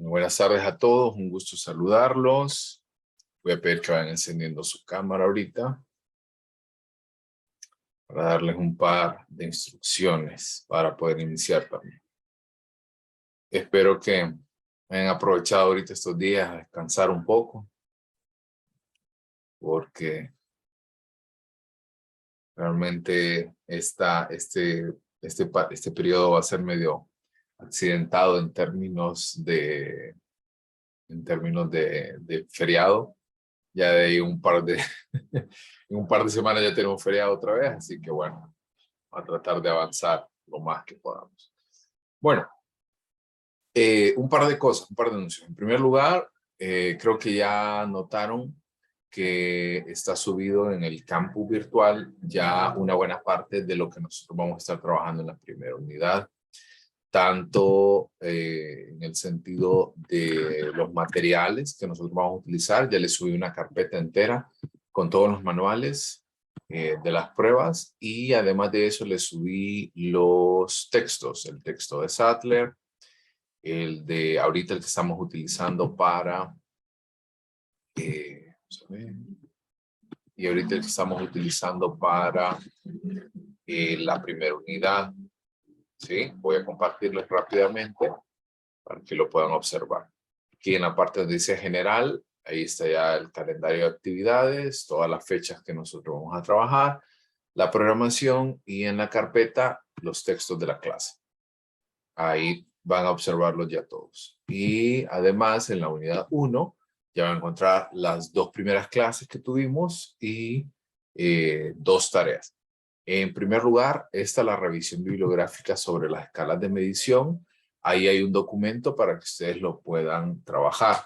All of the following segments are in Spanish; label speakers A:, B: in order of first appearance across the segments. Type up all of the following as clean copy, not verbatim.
A: Buenas tardes a todos, un gusto saludarlos. Voy a pedir que vayan encendiendo su cámara ahorita para darles un par de instrucciones para poder iniciar también. Espero que hayan aprovechado ahorita estos días a descansar un poco, porque realmente este periodo va a ser medio accidentado en términos de feriado. Ya de ahí en un par de semanas ya tenemos feriado otra vez, así que bueno, a tratar de avanzar lo más que podamos. Bueno, un par de cosas, un par de anuncios. En primer lugar, creo que ya notaron que está subido en el campus virtual ya una buena parte de lo que nosotros vamos a estar trabajando en la primera unidad, tanto en el sentido de los materiales que nosotros vamos a utilizar. Ya les subí una carpeta entera con todos los manuales de las pruebas, y además de eso les subí los textos, el texto de Sattler, el de ahorita el que estamos utilizando para y ahorita el que estamos utilizando para la primera unidad. ¿Sí? Voy a compartirles rápidamente para que lo puedan observar. Aquí en la parte donde dice general, ahí está ya el calendario de actividades, todas las fechas que nosotros vamos a trabajar, la programación, y en la carpeta los textos de la clase. Ahí van a observarlos ya todos. Y además en la unidad 1 ya van a encontrar las dos primeras clases que tuvimos y dos tareas. En primer lugar, esta es la revisión bibliográfica sobre las escalas de medición. Ahí hay un documento para que ustedes lo puedan trabajar.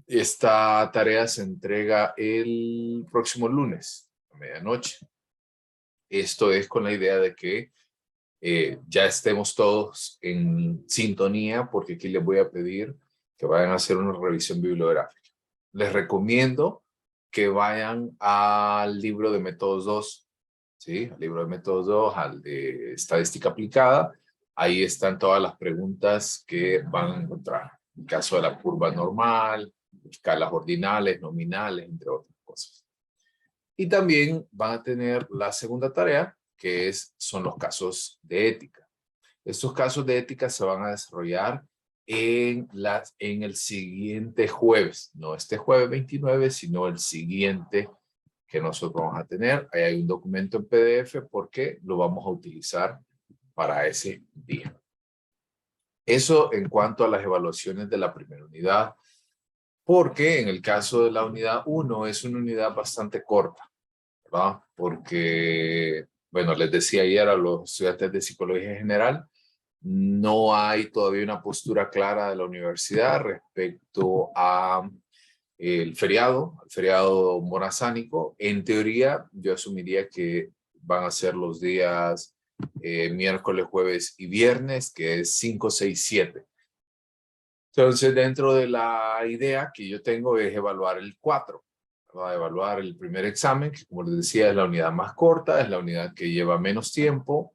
A: Esta tarea se entrega el próximo lunes, a medianoche. Esto es con la idea de que ya estemos todos en sintonía, porque aquí les voy a pedir que vayan a hacer una revisión bibliográfica. Les recomiendo que vayan al libro de métodos 2, ¿sí? Al libro de métodos 2, al de estadística aplicada. Ahí están todas las preguntas que van a encontrar. En el caso de la curva normal, escalas ordinales, nominales, entre otras cosas. Y también van a tener la segunda tarea, que son los casos de ética. Estos casos de ética se van a desarrollar en el siguiente jueves, no este jueves 29, sino el siguiente que nosotros vamos a tener. Ahí hay un documento en PDF porque lo vamos a utilizar para ese día. Eso en cuanto a las evaluaciones de la primera unidad, porque en el caso de la unidad 1 es una unidad bastante corta, ¿verdad? Porque, bueno, les decía ayer a los estudiantes de psicología general, no hay todavía una postura clara de la universidad respecto a el feriado morazánico. En teoría, yo asumiría que van a ser los días miércoles, jueves y viernes, que es 5, 6, 7. Entonces, dentro de la idea que yo tengo es evaluar el 4. Va a evaluar el primer examen, que como les decía es la unidad más corta, es la unidad que lleva menos tiempo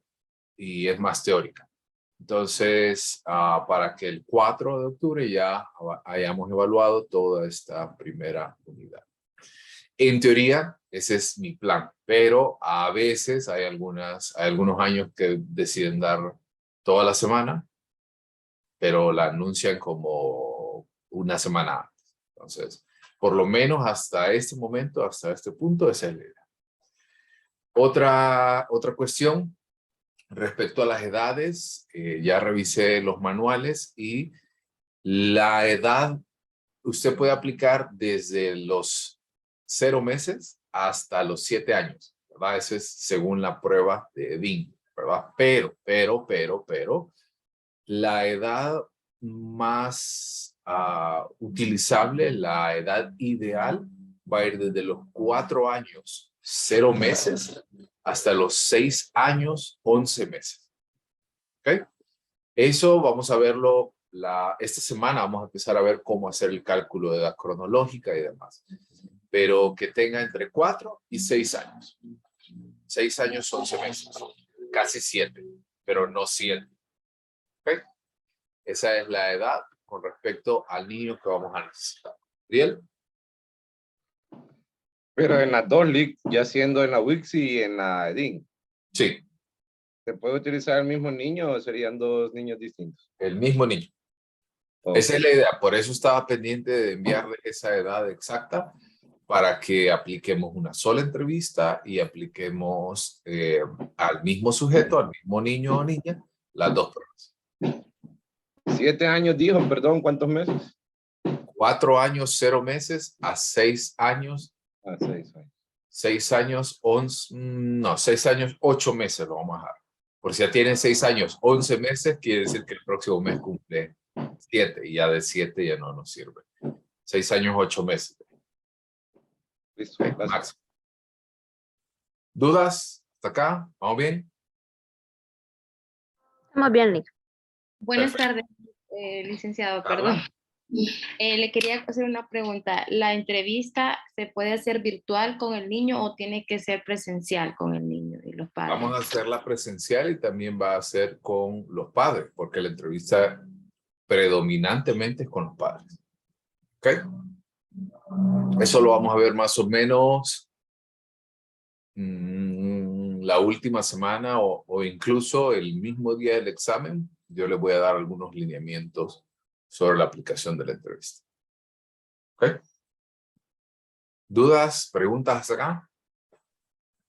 A: y es más teórica. Entonces, para que el 4 de octubre ya hayamos evaluado toda esta primera unidad. En teoría, ese es mi plan, pero a veces hay algunos años que deciden dar toda la semana, pero la anuncian como una semana antes. Entonces, por lo menos hasta este momento, hasta este punto, esa es la idea. Otra cuestión respecto a las edades, ya revisé los manuales y la edad usted puede aplicar desde los 0 meses hasta los 7 años, ¿verdad? Eso es según la prueba de Edin, ¿verdad? Pero, la edad más utilizable, la edad ideal, va a ir desde los 4 años, 0 meses, hasta los 6 años, 11 meses. ¿Ok? Eso vamos a verlo esta semana. Vamos a empezar a ver cómo hacer el cálculo de edad cronológica y demás. Pero que tenga entre 4 y 6 años. 6 años, 11 meses. Casi 7, pero no 7. ¿Ok? Esa es la edad con respecto al niño que vamos a necesitar. ¿Bien?
B: Pero en las dos LIC, ya siendo en la Wixi y en la EDIN,
A: Sí,
B: ¿se puede utilizar el mismo niño o serían dos niños distintos?
A: el mismo niño.
B: Okay.
A: Esa es la idea. Por eso estaba pendiente de enviarle esa edad exacta para que apliquemos una sola entrevista y apliquemos al mismo sujeto, al mismo niño o niña, las dos pruebas.
B: 7 años dijo, perdón, ¿cuántos meses?
A: 4 años, 0 meses a 6 años.
B: 6 años.
A: 6 años, 11, no, 6 años, 8 meses lo vamos a dejar. Por si ya tienen 6 años, 11 meses, quiere decir que el próximo mes cumple 7 y ya de 7 ya no nos sirve. 6 años, 8 meses.
B: Listo,
A: Okay,
B: gracias.
A: máximo. ¿Dudas? ¿Hasta acá? ¿Vamos bien?
C: Estamos bien, Nick.
D: Buenas
A: Perfecto.
D: tardes, licenciado,
A: Carla.
D: perdón. Le quería hacer una pregunta. ¿La entrevista se puede hacer virtual con el niño o tiene que ser presencial con el niño y los padres?
A: Vamos a hacerla presencial y también va a ser con los padres, porque la entrevista predominantemente es con los padres. ¿Ok? Eso lo vamos a ver más o menos la última semana o incluso el mismo día del examen. Yo les voy a dar algunos lineamientos sobre la aplicación de la entrevista. ¿Ok? ¿Dudas? ¿Preguntas hasta acá?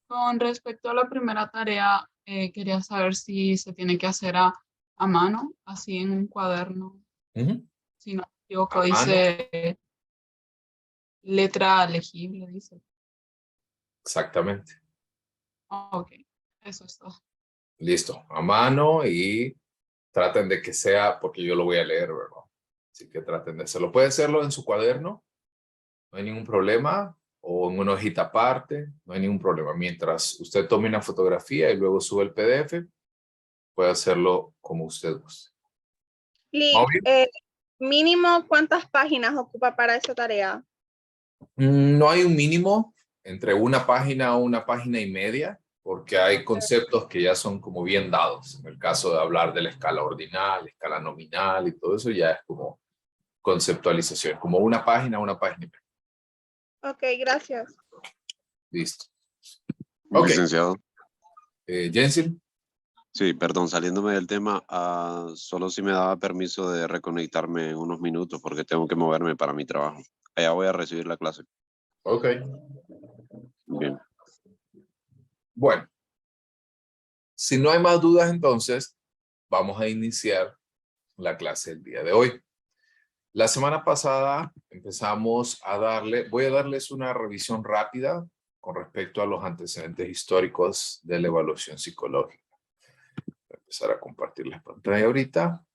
E: Con respecto a la primera tarea, quería saber si se tiene que hacer a mano, así en un cuaderno.
A: Ujú.
E: Si no me equivoco,
A: ¿A mano?
E: dice letra legible, dice.
A: Exactamente.
E: Ok, eso es todo.
A: Listo. A mano y traten de que sea, porque yo lo voy a leer, ¿verdad? Así que traten de hacerlo. Puede hacerlo en su cuaderno, no hay ningún problema, o en una hojita aparte, no hay ningún problema. Mientras usted tome una fotografía y luego sube el PDF, puede hacerlo como usted guste.
F: Lick,
A: ¿Vamos bien?
F: mínimo, ¿cuántas páginas ocupa para esa tarea?
A: No hay un mínimo entre una página o una página y media, porque hay conceptos que ya son como bien dados. En el caso de hablar de la escala ordinal, escala nominal y todo eso ya es como conceptualización, como una página y media.
F: Ok, gracias.
A: Listo. Ok.
G: Licenciado.
A: Jensen.
G: Sí, perdón, saliéndome del tema, solo si me daba permiso de reconectarme unos minutos porque tengo que moverme para mi trabajo. Allá voy a recibir la clase.
A: Ok.
G: Bien.
A: Bueno. Si no hay más dudas, entonces vamos a iniciar la clase del día de hoy. La semana pasada empezamos a voy a darles una revisión rápida con respecto a los antecedentes históricos de la evaluación psicológica. Voy a empezar a compartir la pantalla ahorita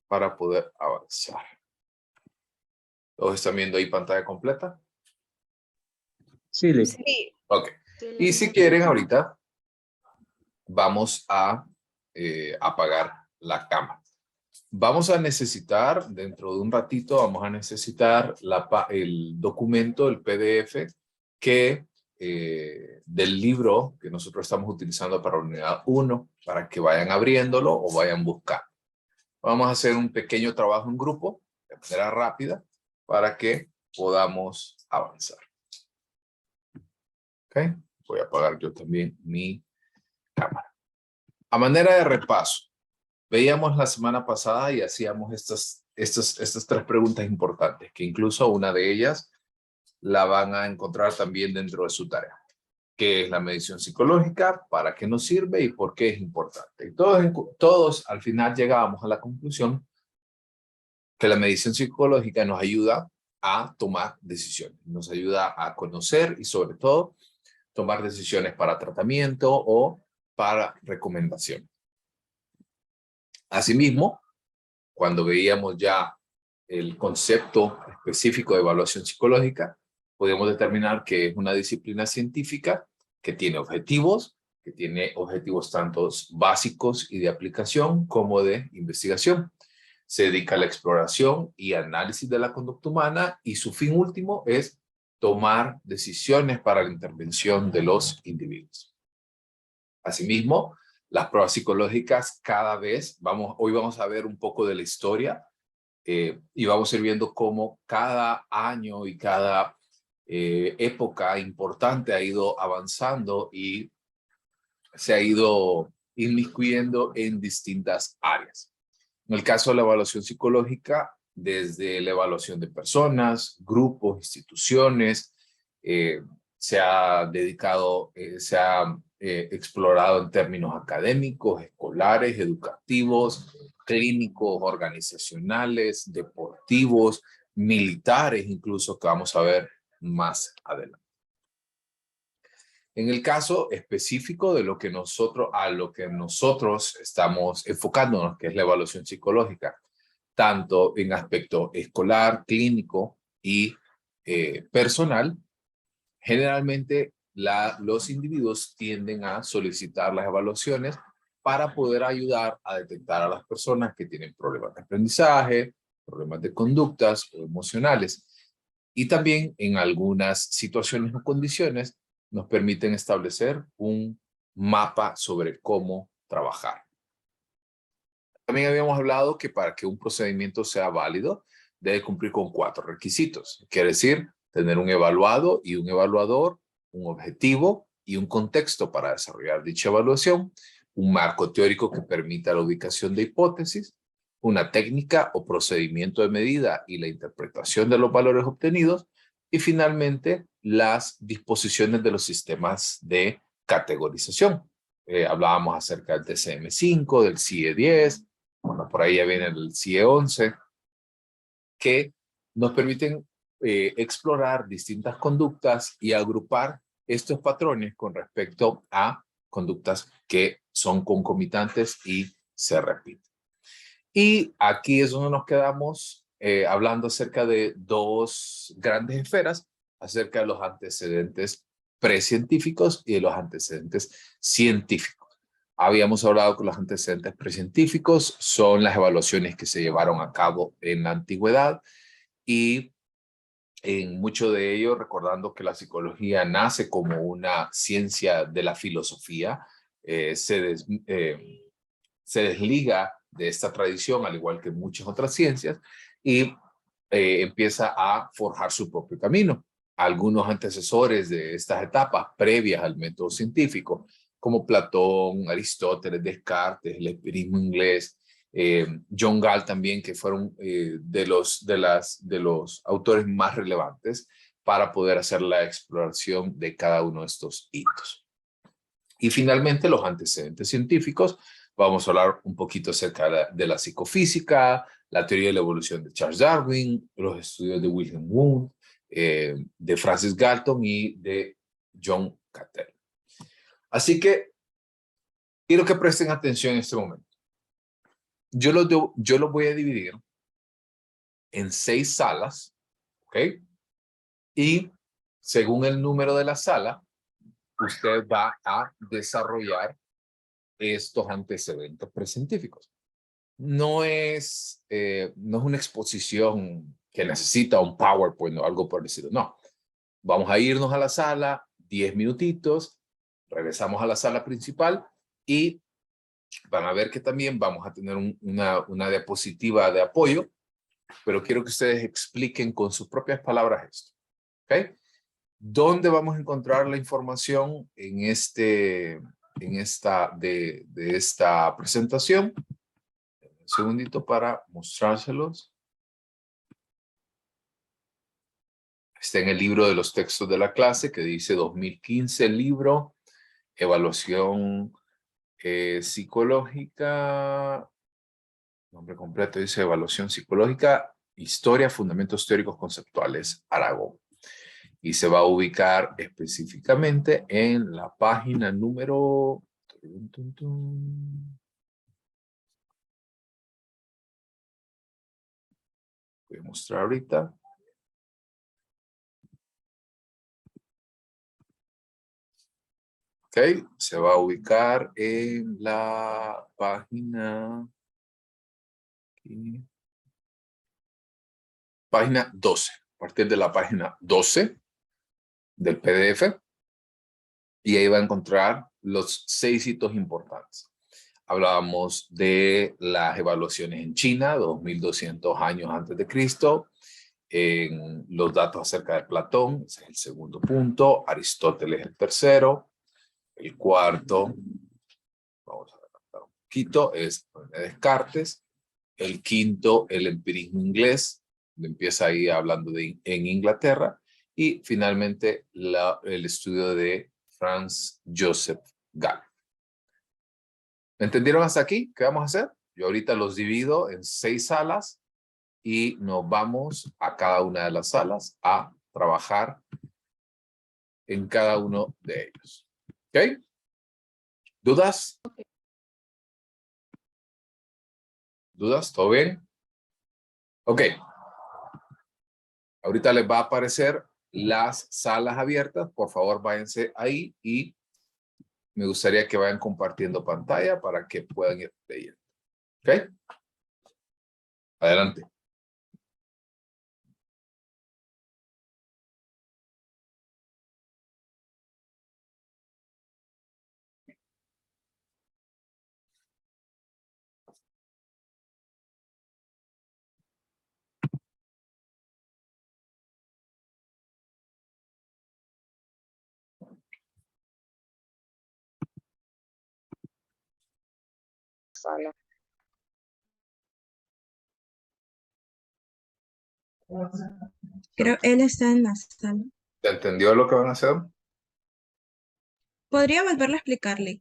A: para poder avanzar. ¿Todos están viendo ahí pantalla completa?
B: Sí, Lick.
F: Sí.
A: Ok. Y si quieren ahorita, vamos a apagar la cámara. Vamos a necesitar, dentro de un ratito, vamos a necesitar el documento, el PDF, del libro que nosotros estamos utilizando para la unidad 1, para que vayan abriéndolo o vayan buscando. Vamos a hacer un pequeño trabajo en grupo, de manera rápida, para que podamos avanzar. ¿Ok? Voy a apagar yo también mi cámara. A manera de repaso, veíamos la semana pasada y hacíamos estas 3 preguntas importantes, que incluso una de ellas la van a encontrar también dentro de su tarea. ¿Qué es la medición psicológica? ¿Para qué nos sirve? ¿Y por qué es importante? Y todos al final llegábamos a la conclusión que la medición psicológica nos ayuda a tomar decisiones, nos ayuda a conocer y sobre todo tomar decisiones para tratamiento o para recomendación. Asimismo, cuando veíamos ya el concepto específico de evaluación psicológica, podemos determinar que es una disciplina científica que tiene objetivos tanto básicos y de aplicación como de investigación. Se dedica a la exploración y análisis de la conducta humana y su fin último es tomar decisiones para la intervención de los individuos. Asimismo, las pruebas psicológicas hoy vamos a ver un poco de la historia y vamos a ir viendo cómo cada año y cada época importante ha ido avanzando y se ha ido inmiscuyendo en distintas áreas. En el caso de la evaluación psicológica, desde la evaluación de personas, grupos, instituciones, se ha dedicado, se ha explorado en términos académicos, escolares, educativos, clínicos, organizacionales, deportivos, militares, incluso, que vamos a ver más adelante. En el caso específico de lo que nosotros estamos enfocándonos, que es la evaluación psicológica, tanto en aspecto escolar, clínico y personal, generalmente los individuos tienden a solicitar las evaluaciones para poder ayudar a detectar a las personas que tienen problemas de aprendizaje, problemas de conductas o emocionales. Y también en algunas situaciones o condiciones nos permiten establecer un mapa sobre cómo trabajar. También habíamos hablado que para que un procedimiento sea válido, debe cumplir con 4 requisitos. Quiere decir, tener un evaluado y un evaluador, un objetivo y un contexto para desarrollar dicha evaluación, un marco teórico que permita la ubicación de hipótesis, una técnica o procedimiento de medida y la interpretación de los valores obtenidos, y finalmente las disposiciones de los sistemas de categorización. Hablábamos acerca del DCM5, del CIE-10, bueno, por ahí ya viene el CIE-11, que nos permiten explorar distintas conductas y agrupar estos patrones con respecto a conductas que son concomitantes y se repiten. Y aquí es donde nos quedamos hablando acerca de 2 grandes esferas, acerca de los antecedentes precientíficos y de los antecedentes científicos. Habíamos hablado que los antecedentes precientíficos son las evaluaciones que se llevaron a cabo en la antigüedad y en mucho de ello, recordando que la psicología nace como una ciencia de la filosofía, se desliga de esta tradición, al igual que muchas otras ciencias, y empieza a forjar su propio camino. Algunos antecesores de estas etapas previas al método científico, como Platón, Aristóteles, Descartes, el empirismo inglés, John Gall también, que fueron de los autores más relevantes para poder hacer la exploración de cada uno de estos hitos. Y finalmente, los antecedentes científicos. Vamos a hablar un poquito acerca de la psicofísica, la teoría de la evolución de Charles Darwin, los estudios de Wilhelm Wundt, de Francis Galton y de John Cattell. Así que quiero que presten atención en este momento. Yo lo voy a dividir en 6 salas, ¿ok? Y según el número de la sala, usted va a desarrollar estos antecedentes precientíficos. No es una exposición que necesita un PowerPoint o algo por decirlo. No. Vamos a irnos a la sala, 10 minutitos, regresamos a la sala principal y van a ver que también vamos a tener una diapositiva de apoyo, pero quiero que ustedes expliquen con sus propias palabras esto. ¿Ok? ¿Dónde vamos a encontrar la información en esta presentación? Un segundito para mostrárselos. Está en el libro de los textos de la clase que dice 2015, el libro, evaluación psicológica, nombre completo dice evaluación psicológica, historia, fundamentos teóricos conceptuales, Aragón. Y se va a ubicar específicamente en la página número... Voy a mostrar ahorita. Ok, se va a ubicar en la página... Aquí. Página 12. A partir de la página 12 del PDF. Y ahí va a encontrar los 6 hitos importantes. hablábamos de las evaluaciones en China, 2200 años antes de Cristo, en los datos acerca de Platón, ese es el segundo punto, Aristóteles el tercero, el cuarto, vamos a adelantar un poquito, es Descartes, el quinto, el empirismo inglés, empieza ahí hablando en Inglaterra, y finalmente el estudio de Franz Joseph Gall. ¿Me entendieron hasta aquí? ¿Qué vamos a hacer? Yo ahorita los divido en 6 salas y nos vamos a cada una de las salas a trabajar en cada uno de ellos. ¿Ok? ¿Dudas? ¿Dudas? ¿Todo bien? Ok. Ahorita les va a aparecer las salas abiertas. Por favor, váyanse ahí y me gustaría que vayan compartiendo pantalla para que puedan ir leyendo. ¿Ok? Adelante.
C: Creo él está en la sala.
A: ¿Se entendió lo que van a hacer?
C: ¿Podría volverlo a explicarle?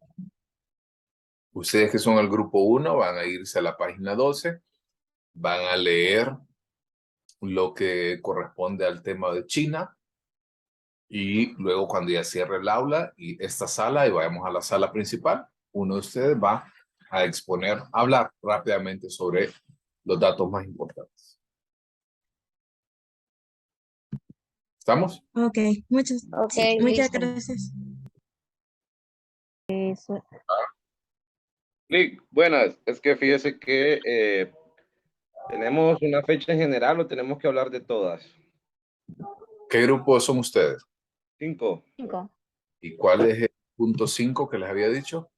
A: Ustedes que son el grupo 1 van a irse a la página 12. Van a leer lo que corresponde al tema de China. Y luego cuando ya cierre el aula y esta sala y vayamos a la sala principal, uno de ustedes va a exponer, a hablar rápidamente sobre los datos más importantes. ¿Estamos?
C: Ok, muchas
D: listo.
C: gracias.
B: Lick, buenas. Es que fíjese que tenemos una fecha en general o tenemos que hablar de todas.
A: ¿Qué grupo son ustedes?
B: 5.
A: ¿Y cuál es el punto 5 que les había dicho?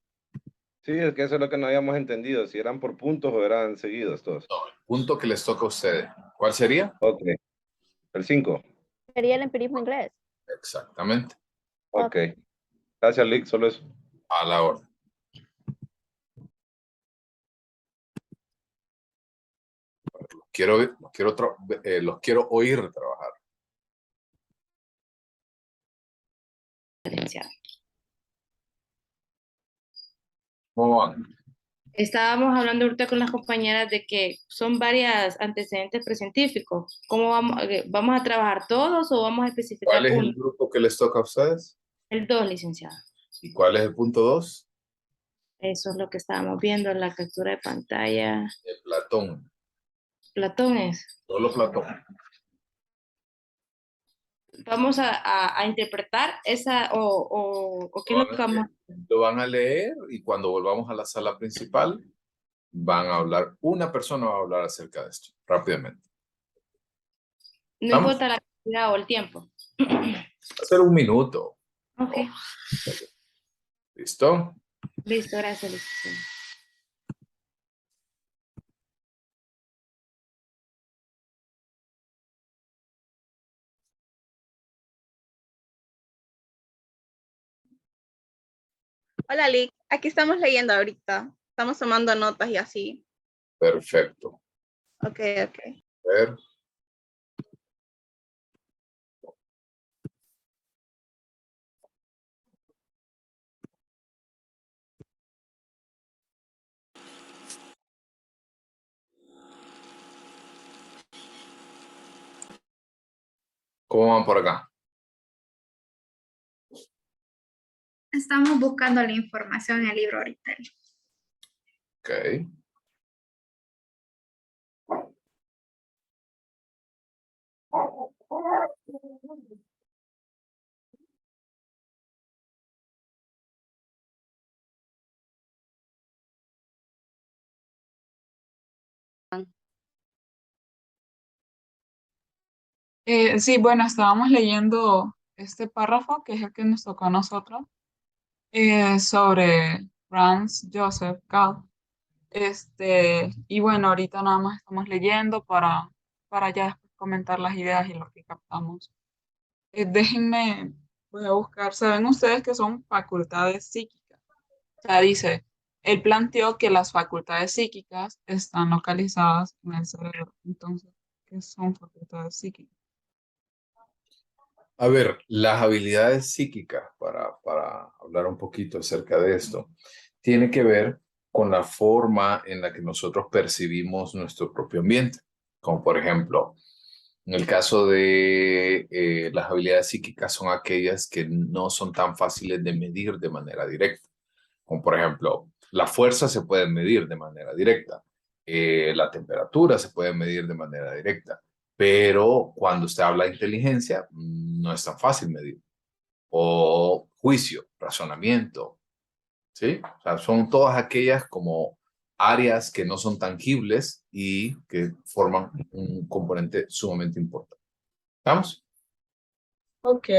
B: Sí, es que eso es lo que no habíamos entendido, si eran por puntos o eran seguidos todos.
A: No, el punto que les toca a ustedes. ¿Cuál sería?
B: Ok, el 5.
H: Sería el empirismo inglés.
A: Exactamente.
B: Ok, gracias Lick, solo eso.
A: A la orden. Los quiero oír trabajar. ¿Cómo van?
D: Estábamos hablando ahorita con las compañeras de que son varios antecedentes precientíficos. ¿Cómo vamos a trabajar todos o vamos a especificar
A: ¿Cuál es el
D: uno?
A: grupo que les toca a ustedes?
D: El 2, licenciado.
A: ¿Y cuál es el punto 2?
D: Eso es lo que estábamos viendo en la captura de pantalla.
A: De Platón.
D: Platón es.
A: Solo Platón.
D: Vamos a interpretar esa o qué es lo que vamos a hacer.
A: Lo van a leer y cuando volvamos a la sala principal van a hablar, una persona va a hablar acerca de esto, rápidamente.
D: No
A: ¿Vamos?
D: importa la cantidad o el tiempo.
A: Hacer 1 minuto.
D: Ok,
A: ¿Listo?
D: listo, gracias, licenciado.
F: Hola, Lick. Aquí estamos leyendo ahorita. Estamos tomando notas y así.
A: Perfecto.
F: Ok.
A: A ver. ¿Cómo van por acá?
I: Estamos buscando la información en el libro ahorita.
A: Ok.
E: Sí, bueno, estábamos leyendo este párrafo, que es el que nos tocó a nosotros, sobre Franz Joseph Gall. Y bueno, ahorita nada más estamos leyendo para ya después comentar las ideas y lo que captamos. Déjenme, voy a buscar, ¿saben ustedes qué son facultades psíquicas? O sea, dice, él planteó que las facultades psíquicas están localizadas en el cerebro. Entonces, ¿qué son facultades psíquicas?
A: A ver, las habilidades psíquicas, para hablar un poquito acerca de esto, tiene que ver con la forma en la que nosotros percibimos nuestro propio ambiente. Como por ejemplo, en el caso de las habilidades psíquicas son aquellas que no son tan fáciles de medir de manera directa. Como por ejemplo, la fuerza se puede medir de manera directa, la temperatura se puede medir de manera directa, pero cuando usted habla de inteligencia, no es tan fácil medir. O juicio, razonamiento, ¿sí? O sea, son todas aquellas como áreas que no son tangibles y que forman un componente sumamente importante. ¿Estamos?
E: Ok.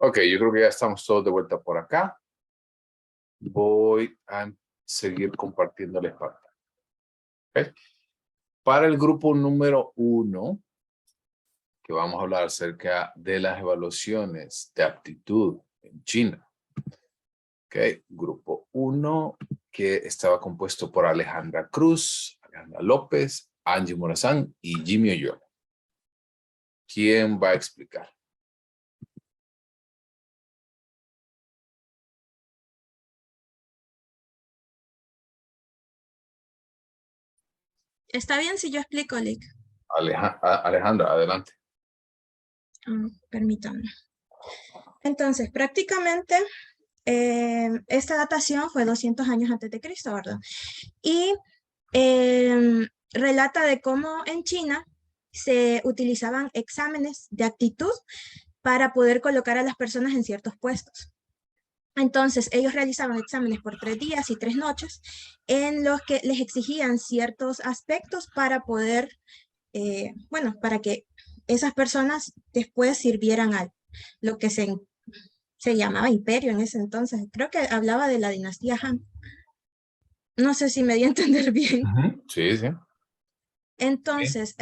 A: Ok, yo creo que ya estamos todos de vuelta por acá. Voy a seguir compartiéndoles pantalla. ¿Okay? Para el grupo número 1, que vamos a hablar acerca de las evaluaciones de aptitud en China. Ok, grupo 1, que estaba compuesto por Alejandra Cruz, Alejandra López, Angie Morazán y Jimmy Oyola. ¿Quién va a explicar?
C: ¿Está bien si yo explico, Lick?
A: Alejandra, adelante.
C: Permítanme. Entonces, prácticamente, esta datación fue 200 años antes de Cristo, ¿verdad? Y relata de cómo en China se utilizaban exámenes de aptitud para poder colocar a las personas en ciertos puestos. Entonces, ellos realizaban exámenes por 3 días y 3 noches en los que les exigían ciertos aspectos para poder, bueno, para que esas personas después sirvieran a lo que se llamaba imperio en ese entonces. Creo que hablaba de la dinastía Han. No sé si me di a entender bien.
A: Sí, sí.
C: Entonces,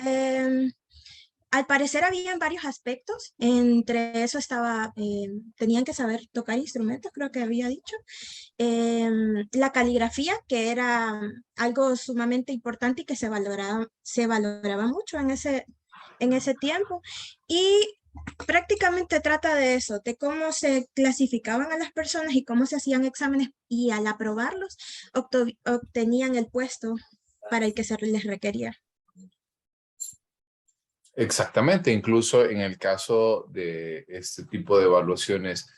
C: al parecer habían varios aspectos, entre eso estaba, tenían que saber tocar instrumentos, creo que había dicho, la caligrafía, que era algo sumamente importante y que se valoraba mucho en ese tiempo, y prácticamente trata de eso, de cómo se clasificaban a las personas y cómo se hacían exámenes, y al aprobarlos obtenían el puesto para el que se les requería.
A: Exactamente, incluso en el caso de este tipo de evaluaciones,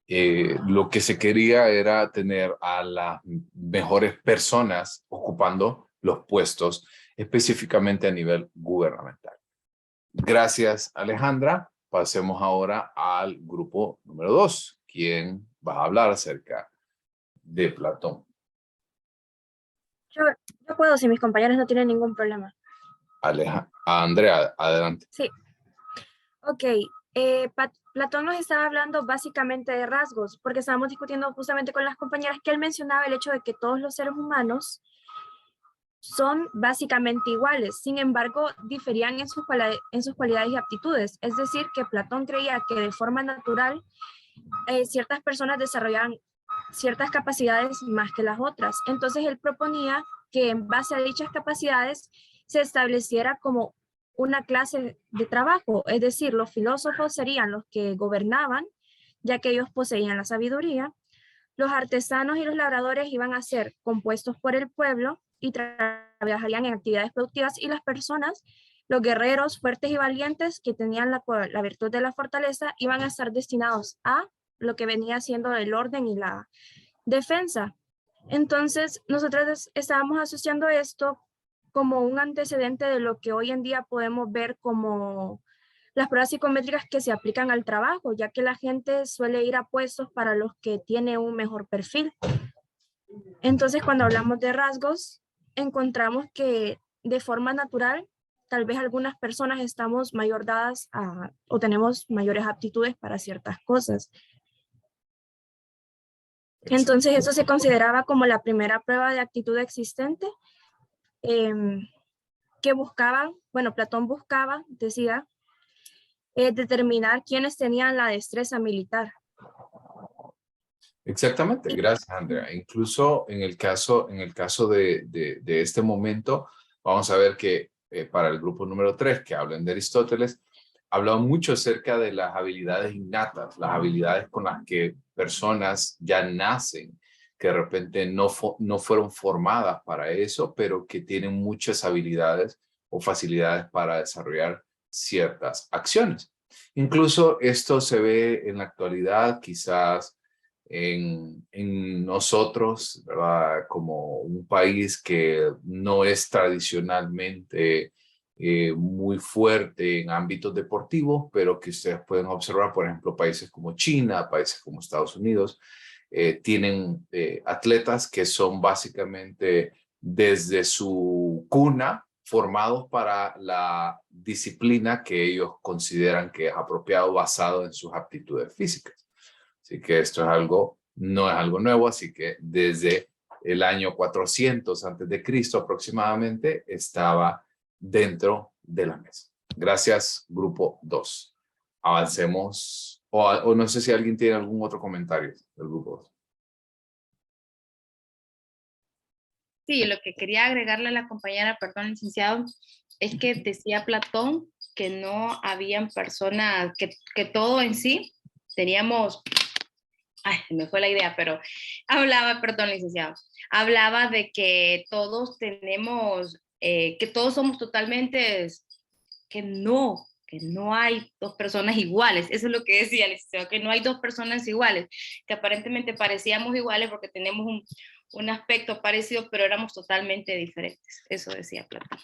A: lo que se quería era tener a las mejores personas ocupando los puestos, específicamente a nivel gubernamental. Gracias, Alejandra. Pasemos ahora al grupo número 2, quien va a hablar acerca de Platón.
H: Yo puedo si mis compañeros no tienen ningún problema.
A: Andrea, adelante.
H: Sí. Ok. Platón nos estaba hablando básicamente de rasgos, porque estábamos discutiendo justamente con las compañeras que él mencionaba el hecho de que todos los seres humanos son básicamente iguales, sin embargo, diferían en sus cualidades y aptitudes. Es decir, que Platón creía que de forma natural ciertas personas desarrollaban ciertas capacidades más que las otras. Entonces, él proponía que en base a dichas capacidades se estableciera como una clase de trabajo, es decir, los filósofos serían los que gobernaban, ya que ellos poseían la sabiduría. Los artesanos y los labradores iban a ser compuestos por el pueblo y trabajarían en actividades productivas, y las personas, los guerreros fuertes y valientes que tenían la virtud de la fortaleza, iban a estar destinados a lo que venía siendo el orden y la defensa. Entonces, nosotros estábamos asociando esto como un antecedente de lo que hoy en día podemos ver como las pruebas psicométricas que se aplican al trabajo, ya que la gente suele ir a puestos para los que tiene un mejor perfil. Entonces, cuando hablamos de rasgos, encontramos que de forma natural, tal vez algunas personas estamos mayor dadas o tenemos mayores aptitudes para ciertas cosas. Entonces, eso se consideraba como la primera prueba de actitud existente que buscaba, bueno, Platón buscaba, decía, determinar quiénes tenían la destreza militar.
A: Exactamente, gracias, Andrea. Incluso en el caso de este momento, vamos a ver que para el grupo número 3, que hablan de Aristóteles, hablaba mucho acerca de las habilidades innatas, las habilidades con las que personas ya nacen, que de repente no fueron formadas para eso, pero que tienen muchas habilidades o facilidades para desarrollar ciertas acciones. Incluso esto se ve en la actualidad, quizás en nosotros, ¿verdad? Como un país que no es tradicionalmente muy fuerte en ámbitos deportivos, pero que ustedes pueden observar, por ejemplo, países como China, países como Estados Unidos, tienen atletas que son básicamente desde su cuna formados para la disciplina que ellos consideran que es apropiado basado en sus aptitudes físicas. Así que esto no es algo nuevo, así que desde el año 400 antes de Cristo aproximadamente estaba dentro de la mesa. Gracias, grupo 2. Avancemos, o no sé si alguien tiene algún otro comentario del grupo 2.
D: Sí, lo que quería agregarle a la compañera, perdón, licenciado, es que decía Platón que no habían personas, que todo en sí teníamos, se me fue la idea, pero hablaba, perdón, licenciado, hablaba de que todos tenemos, que todos somos totalmente, que no hay dos personas iguales. Eso es lo que decía el licenciado, que no hay dos personas iguales, que aparentemente parecíamos iguales porque tenemos un aspecto parecido, pero éramos totalmente diferentes. Eso decía Platón.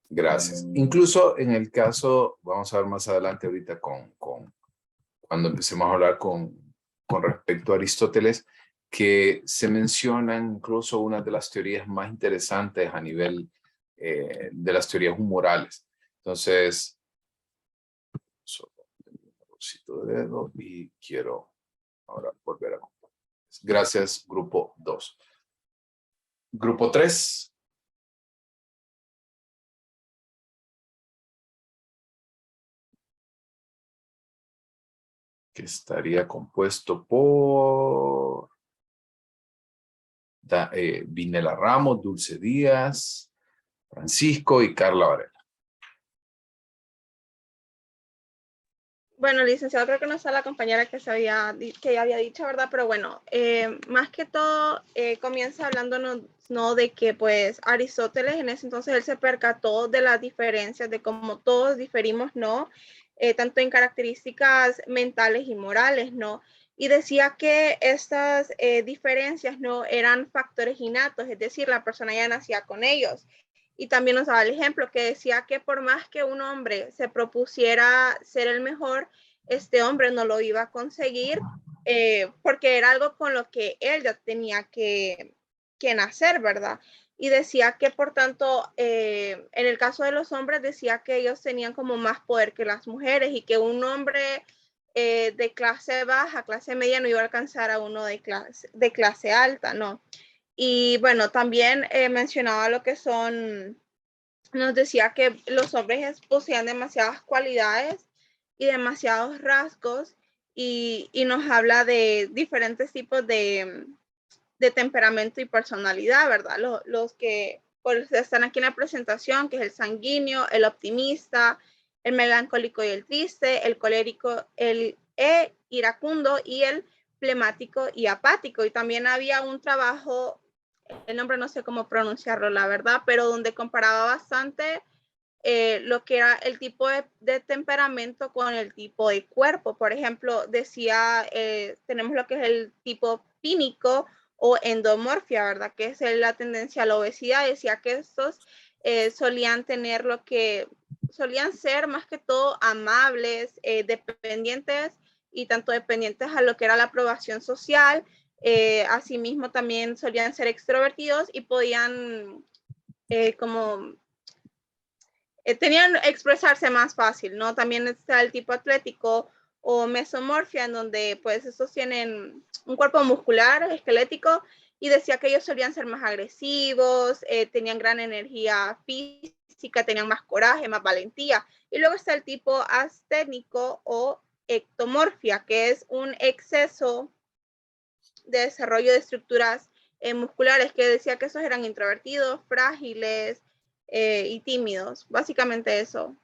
A: Gracias. Incluso en el caso, vamos a ver más adelante ahorita cuando empecemos a hablar con respecto a Aristóteles, que se mencionan incluso una de las teorías más interesantes a nivel de las teorías humorales. Entonces, solo un bolsito de dedo y quiero ahora volver a compartir. Gracias, grupo 2. Grupo 3. Que estaría compuesto por Vinela Ramos, Dulce Díaz, Francisco y Carla Varela.
F: Bueno, licenciado, creo que no está la compañera que ya había dicho, ¿verdad? Pero bueno, más que todo comienza hablándonos, ¿no? De que pues Aristóteles en ese entonces él se percató de las diferencias, de cómo todos diferimos, ¿no? Tanto en características mentales y morales, ¿no? Y decía que estas diferencias, ¿no? Eran factores innatos, es decir, la persona ya nacía con ellos. Y también nos daba el ejemplo que decía que por más que un hombre se propusiera ser el mejor, este hombre no lo iba a conseguir porque era algo con lo que él ya tenía que nacer, ¿verdad? Y decía que por tanto, en el caso de los hombres, decía que ellos tenían como más poder que las mujeres y que un hombre de clase baja, clase media, no iba a alcanzar a uno de clase alta, ¿no? Y bueno, también mencionaba lo que nos decía que los hombres poseían demasiadas cualidades y demasiados rasgos y nos habla de diferentes tipos de temperamento y personalidad, ¿verdad? Los que están aquí en la presentación, que es el sanguíneo, el optimista, el melancólico y el triste, el colérico, el iracundo y el flemático y apático. Y también había un trabajo, el nombre no sé cómo pronunciarlo, la verdad, pero donde comparaba bastante lo que era el tipo de temperamento con el tipo de cuerpo. Por ejemplo, decía, tenemos lo que es el tipo pínico o endomorfia, ¿verdad? Que es la tendencia a la obesidad. Decía que estos solían tener solían ser más que todo amables, dependientes y tanto dependientes a lo que era la aprobación social. Asimismo, también solían ser extrovertidos y podían tenían expresarse más fácil, ¿no? También está el tipo atlético o mesomorfia, en donde pues estos tienen un cuerpo muscular, esquelético, y decía que ellos solían ser más agresivos, tenían gran energía física, tenían más coraje, más valentía. Y luego está el tipo asténico o ectomorfia, que es un exceso de desarrollo de estructuras musculares, que decía que esos eran introvertidos, frágiles, y tímidos, básicamente eso.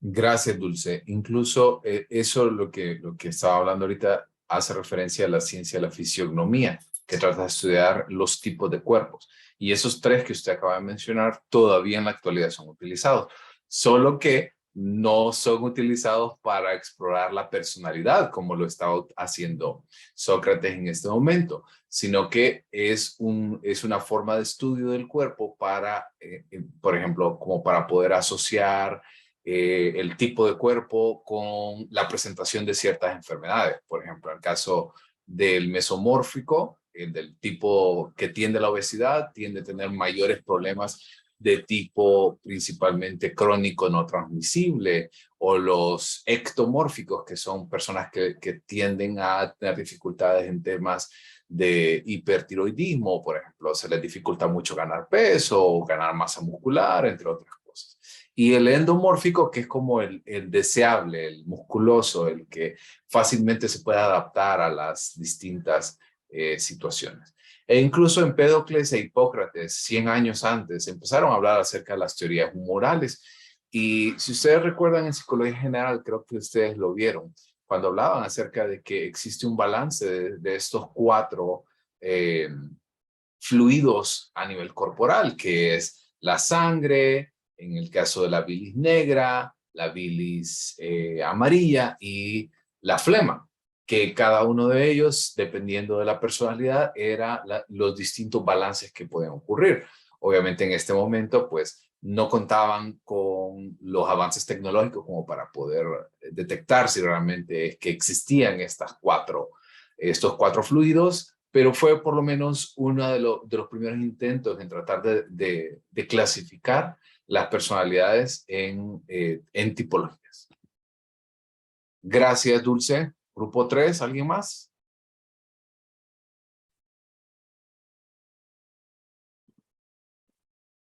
A: Gracias, Dulce. Incluso eso lo que estaba hablando ahorita hace referencia a la ciencia de la fisiognomía, que trata de estudiar los tipos de cuerpos. Y esos tres que usted acaba de mencionar todavía en la actualidad son utilizados, solo que no son utilizados para explorar la personalidad como lo está haciendo Sócrates en este momento, sino que es una forma de estudio del cuerpo para, por ejemplo, como para poder asociar el tipo de cuerpo con la presentación de ciertas enfermedades. Por ejemplo, en el caso del mesomórfico, el del tipo que tiende a la obesidad, tiende a tener mayores problemas de tipo principalmente crónico no transmisible, o los ectomórficos, que son personas que tienden a tener dificultades en temas de hipertiroidismo, por ejemplo, se les dificulta mucho ganar peso o ganar masa muscular, entre otras cosas. Y el endomórfico, que es como el deseable, el musculoso, el que fácilmente se puede adaptar a las distintas situaciones. E incluso Empédocles e Hipócrates, 100 años antes, empezaron a hablar acerca de las teorías humorales. Y si ustedes recuerdan en psicología general, creo que ustedes lo vieron, cuando hablaban acerca de que existe un balance de estos cuatro fluidos a nivel corporal, que es la sangre, en el caso de la bilis negra, la bilis amarilla y la flema, que cada uno de ellos, dependiendo de la personalidad, era los distintos balances que pueden ocurrir. Obviamente en este momento, pues, no contaban con los avances tecnológicos como para poder detectar si realmente es que existían estos cuatro fluidos, pero fue por lo menos uno de los primeros intentos en tratar de clasificar las personalidades en tipologías. Gracias, Dulce. Grupo 3, ¿alguien más?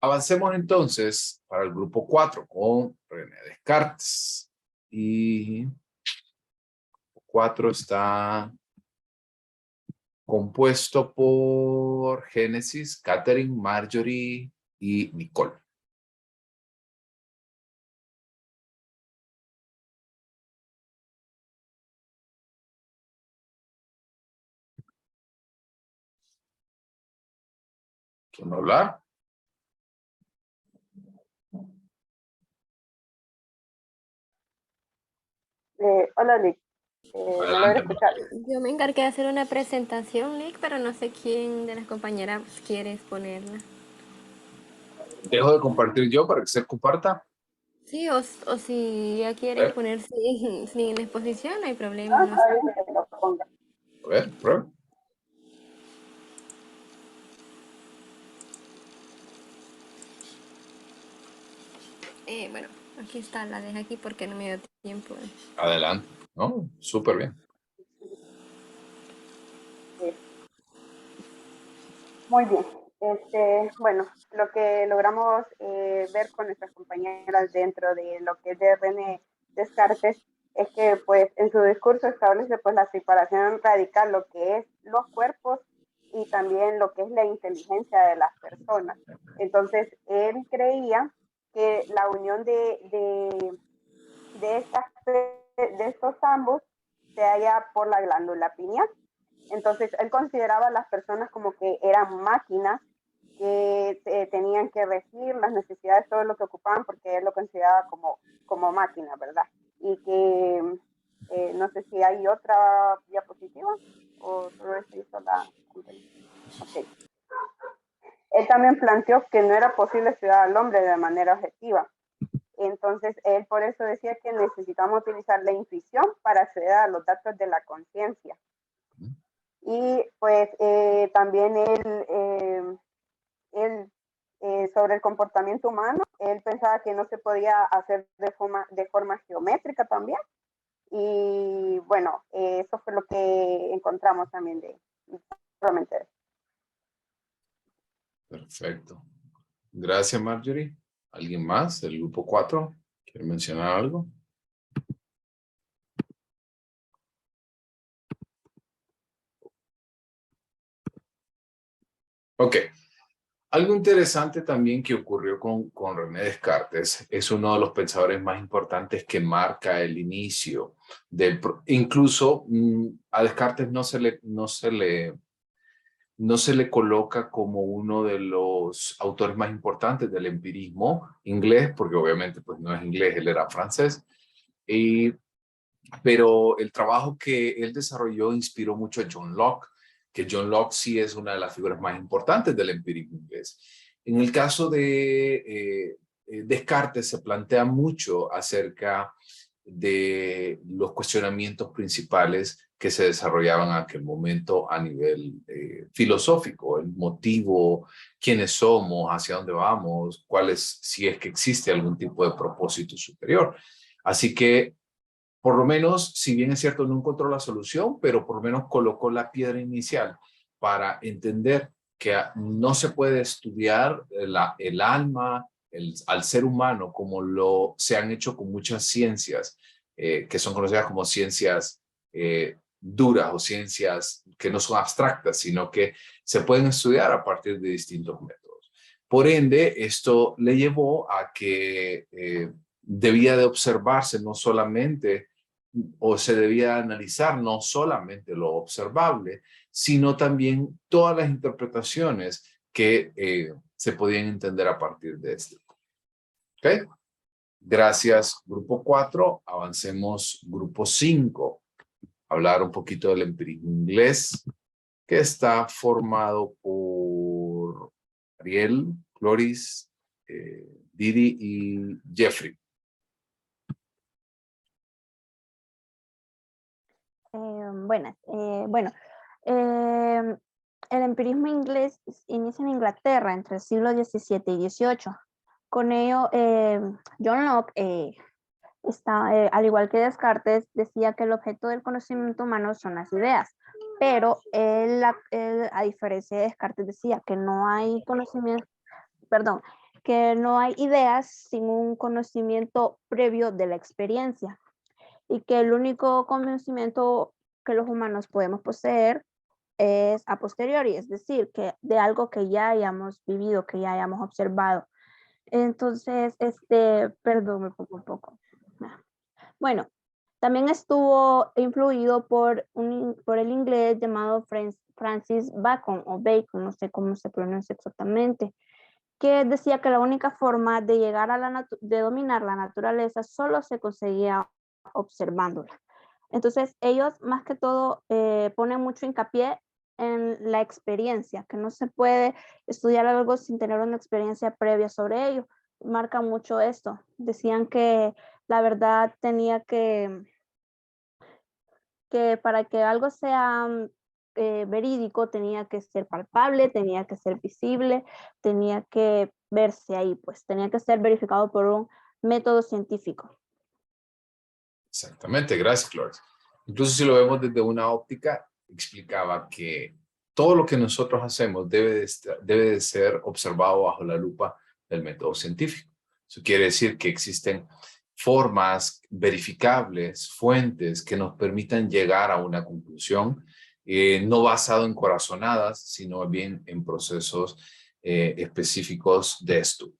A: Avancemos entonces para el grupo 4 con René Descartes. Y 4 está compuesto por Génesis, Catherine, Marjorie y Nicole. ¿Quién va a hablar?
J: Hola, Lick. ¿Me logra escuchar?
K: Yo me encargué de hacer una presentación, Nick, pero no sé quién de las compañeras quiere exponerla.
A: Dejo de compartir yo para que se comparta.
K: Sí, o si ya quiere exponer sin exposición, no hay problema. No sé.
A: A ver, prueba.
K: Bueno, aquí está, la dejé aquí porque no me dio tiempo.
A: Adelante. ¿No? Súper bien.
J: Muy bien. Bueno, lo que logramos ver con nuestras compañeras dentro de lo que es de René Descartes es que pues en su discurso establece pues la separación radical, lo que es los cuerpos y también lo que es la inteligencia de las personas. Entonces, él creía que la unión de estos ambos se halla por la glándula pineal. Entonces, él consideraba a las personas como que eran máquinas que tenían que regir las necesidades, todo lo que ocupaban, porque él lo consideraba como máquina, ¿verdad? Y que no sé si hay otra diapositiva o solo se hizo la... Okay. Él también planteó que no era posible estudiar al hombre de manera objetiva. Entonces, él por eso decía que necesitamos utilizar la intuición para acceder a los datos de la conciencia. Y pues también él sobre el comportamiento humano, él pensaba que no se podía hacer de forma geométrica también. Y bueno, eso fue lo que encontramos también de solamente.
A: Perfecto. Gracias, Marjorie. ¿Alguien más del grupo 4? ¿Quiere mencionar algo? Ok. Algo interesante también que ocurrió con René Descartes, es uno de los pensadores más importantes que marca el inicio del... Incluso a Descartes no se le coloca como uno de los autores más importantes del empirismo inglés, porque obviamente pues no es inglés, él era francés, pero el trabajo que él desarrolló inspiró mucho a John Locke, que John Locke sí es una de las figuras más importantes del empirismo inglés. En el caso de Descartes se plantea mucho acerca de los cuestionamientos principales que se desarrollaban en aquel momento a nivel filosófico, el motivo, quiénes somos, hacia dónde vamos, si es que existe algún tipo de propósito superior. Así que, por lo menos, si bien es cierto, no encontró la solución, pero por lo menos colocó la piedra inicial para entender que no se puede estudiar el alma, al ser humano, como se han hecho con muchas ciencias, que son conocidas como ciencias duras o ciencias que no son abstractas, sino que se pueden estudiar a partir de distintos métodos. Por ende, esto le llevó a que debía de observarse no solamente, o se debía analizar no solamente lo observable, sino también todas las interpretaciones que se podían entender a partir de esto. ¿Ok? Gracias, grupo 4. Avancemos, grupo 5. Hablar un poquito del empirismo inglés, que está formado por Ariel, Cloris, Didi y Jeffrey.
L: El empirismo inglés inicia en Inglaterra entre el siglo XVII y XVIII. Con ello, John Locke, al igual que Descartes, decía que el objeto del conocimiento humano son las ideas, pero él, a diferencia de Descartes, decía que no hay que no hay ideas sin un conocimiento previo de la experiencia, y que el único conocimiento que los humanos podemos poseer es a posteriori, es decir, que de algo que ya hayamos vivido, que ya hayamos observado. Entonces, perdón, me pongo un poco. Bueno, también estuvo influido por el inglés llamado Francis Bacon, o Bacon, no sé cómo se pronuncia exactamente, que decía que la única forma de llegar a de dominar la naturaleza solo se conseguía observándola. Entonces, ellos más que todo ponen mucho hincapié en la experiencia, que no se puede estudiar algo sin tener una experiencia previa sobre ello. Marca mucho esto. Decían que la verdad tenía que para que algo sea verídico tenía que ser palpable, tenía que ser visible, tenía que verse ahí, pues tenía que ser verificado por un método científico.
A: Exactamente, gracias, Flores. Incluso si lo vemos desde una óptica, explicaba que todo lo que nosotros hacemos debe de ser observado bajo la lupa del método científico. Eso quiere decir que existen formas verificables, fuentes que nos permitan llegar a una conclusión, no basado en corazonadas, sino bien en procesos específicos de estudio.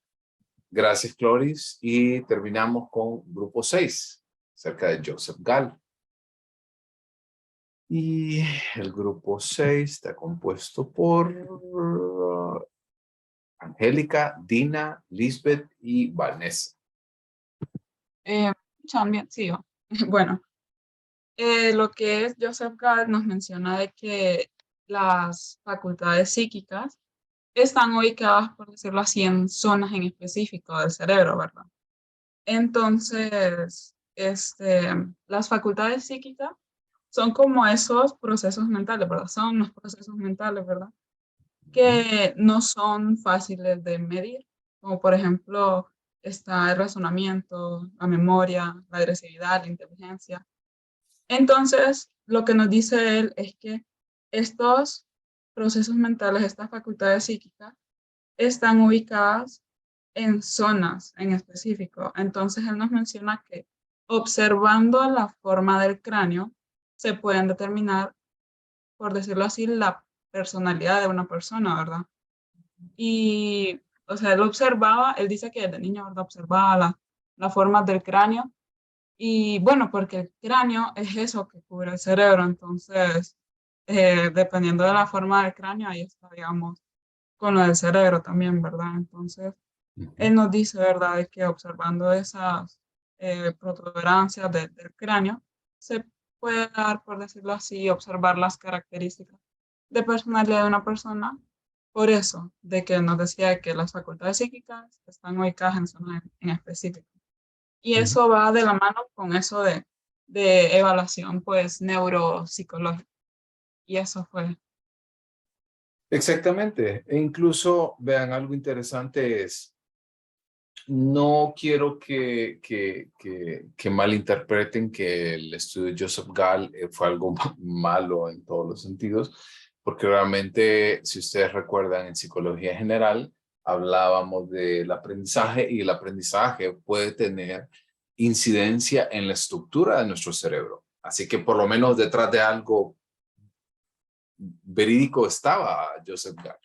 A: Gracias, Cloris. Y terminamos con grupo 6, acerca de Joseph Gall. Y el grupo 6 está compuesto por Angélica, Dina, Lisbeth y Vanessa.
E: También, sí. Bueno, lo que es Joseph Gall nos menciona de que las facultades psíquicas están ubicadas, por decirlo así, en zonas en específico del cerebro, ¿verdad? Entonces, las facultades psíquicas son como esos procesos mentales, ¿verdad? Son los procesos mentales, ¿verdad? Que no son fáciles de medir, como por ejemplo está el razonamiento, la memoria, la agresividad, la inteligencia. Entonces, lo que nos dice él es que estos procesos mentales, estas facultades psíquicas, están ubicadas en zonas en específico. Entonces, él nos menciona que observando la forma del cráneo, se pueden determinar, por decirlo así, la personalidad de una persona, ¿verdad? Y, o sea, él observaba, él dice que desde niño, ¿verdad? Observaba las formas del cráneo. Y bueno, porque el cráneo es eso que cubre el cerebro, entonces, dependiendo de la forma del cráneo, ahí está, digamos, con lo del cerebro también, ¿verdad? Entonces, él nos dice, ¿verdad?, de que observando esas protuberancias del cráneo, se puede dar, por decirlo así, observar las características de personalidad de una persona. Por eso, de que nos decía que las facultades psíquicas están ubicadas en zonas en específico. Y eso va de la mano con eso de evaluación, pues, neuropsicológica. Y eso fue.
A: Exactamente. E incluso, vean, algo interesante es, no quiero que malinterpreten que el estudio de Joseph Gall fue algo malo en todos los sentidos, porque realmente, si ustedes recuerdan, en psicología general, hablábamos del aprendizaje y el aprendizaje puede tener incidencia en la estructura de nuestro cerebro. Así que por lo menos detrás de algo verídico estaba Joseph Gall.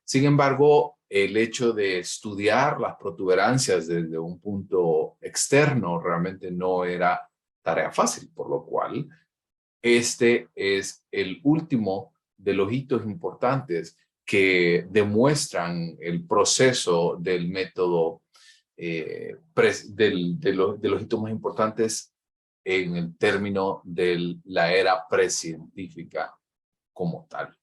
A: Sin embargo, el hecho de estudiar las protuberancias desde un punto externo realmente no era tarea fácil, por lo cual este es el último de los hitos importantes que demuestran el proceso del método, de los hitos más importantes en el término de la era precientífica como tal.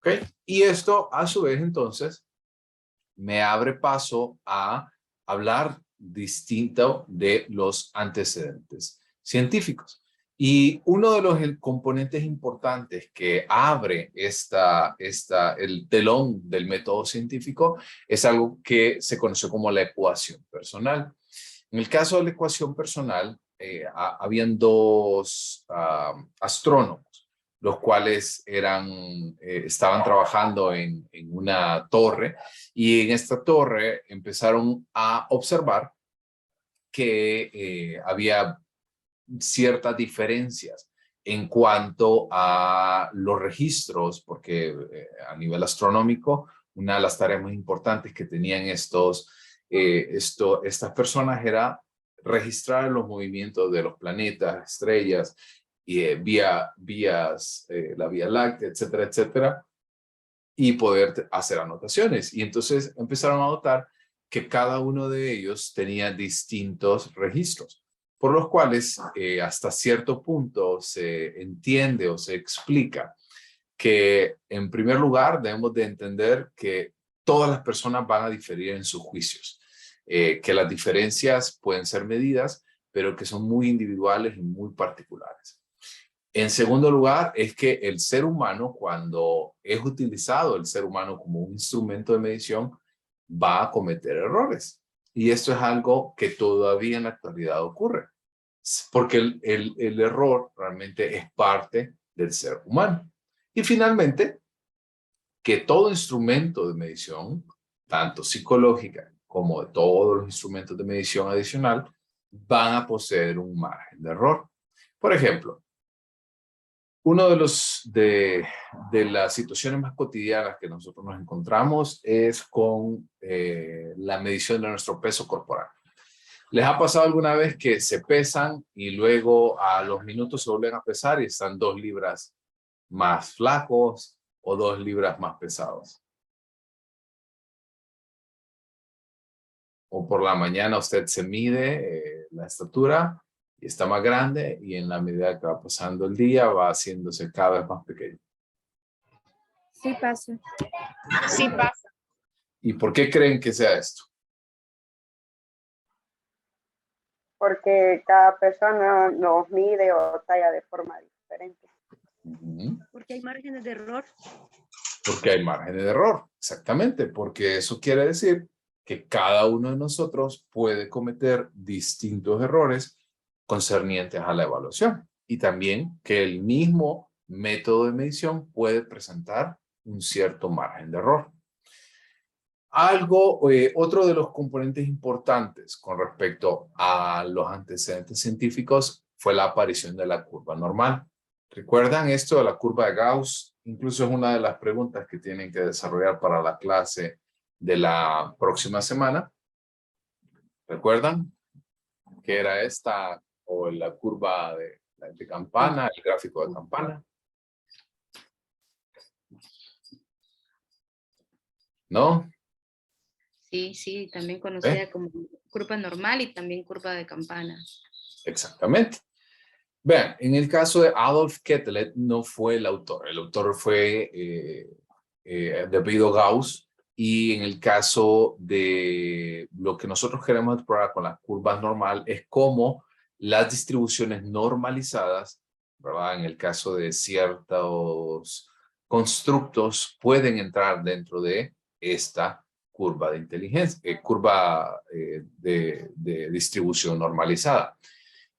A: ¿Okay? Y esto, a su vez, entonces, me abre paso a hablar distinto de los antecedentes científicos. Y uno de los componentes importantes que abre el telón del método científico es algo que se conoce como la ecuación personal. En el caso de la ecuación personal, habían dos astrónomos, los cuales estaban trabajando en una torre, y en esta torre empezaron a observar que había ciertas diferencias en cuanto a los registros, porque a nivel astronómico, una de las tareas más importantes que tenían estas personas era registrar los movimientos de los planetas, estrellas, y vías, la Vía Láctea, etcétera, etcétera, y poder hacer anotaciones. Y entonces empezaron a notar que cada uno de ellos tenía distintos registros, por los cuales hasta cierto punto se entiende o se explica que, en primer lugar, debemos de entender que todas las personas van a diferir en sus juicios, que las diferencias pueden ser medidas, pero que son muy individuales y muy particulares. En segundo lugar, es que el ser humano, cuando es utilizado el ser humano como un instrumento de medición, va a cometer errores. Y esto es algo que todavía en la actualidad ocurre, porque el error realmente es parte del ser humano. Y finalmente, que todo instrumento de medición, tanto psicológica como de todos los instrumentos de medición adicional, van a poseer un margen de error. Por ejemplo, uno de las situaciones más cotidianas que nosotros nos encontramos es con la medición de nuestro peso corporal. ¿Les ha pasado alguna vez que se pesan y luego a los minutos se vuelven a pesar y están 2 libras más flacos o 2 libras más pesados? O por la mañana usted se mide la estatura y está más grande y en la medida que va pasando el día va haciéndose cada vez más pequeño.
H: Sí pasa.
I: Sí pasa.
A: ¿Y por qué creen que sea esto?
J: Porque cada persona nos mide o talla de forma diferente.
M: Porque hay márgenes de error.
A: Porque hay márgenes de error, exactamente, porque eso quiere decir que cada uno de nosotros puede cometer distintos errores concernientes a la evaluación y también que el mismo método de medición puede presentar un cierto margen de error. Otro de los componentes importantes con respecto a los antecedentes científicos fue la aparición de la curva normal. ¿Recuerdan esto de la curva de Gauss? Incluso es una de las preguntas que tienen que desarrollar para la clase de la próxima semana. ¿Recuerdan que era esta o la curva de campana, el gráfico de campana? ¿No?
D: Sí, sí, también conocida como curva normal y también curva de campana.
A: Exactamente. Vean, en el caso de Adolf Quetelet no fue el autor fue debido a Gauss, y en el caso de lo que nosotros queremos explorar con las curvas normal es cómo las distribuciones normalizadas, ¿verdad? En el caso de ciertos constructos pueden entrar dentro de esta curva de inteligencia, de distribución normalizada.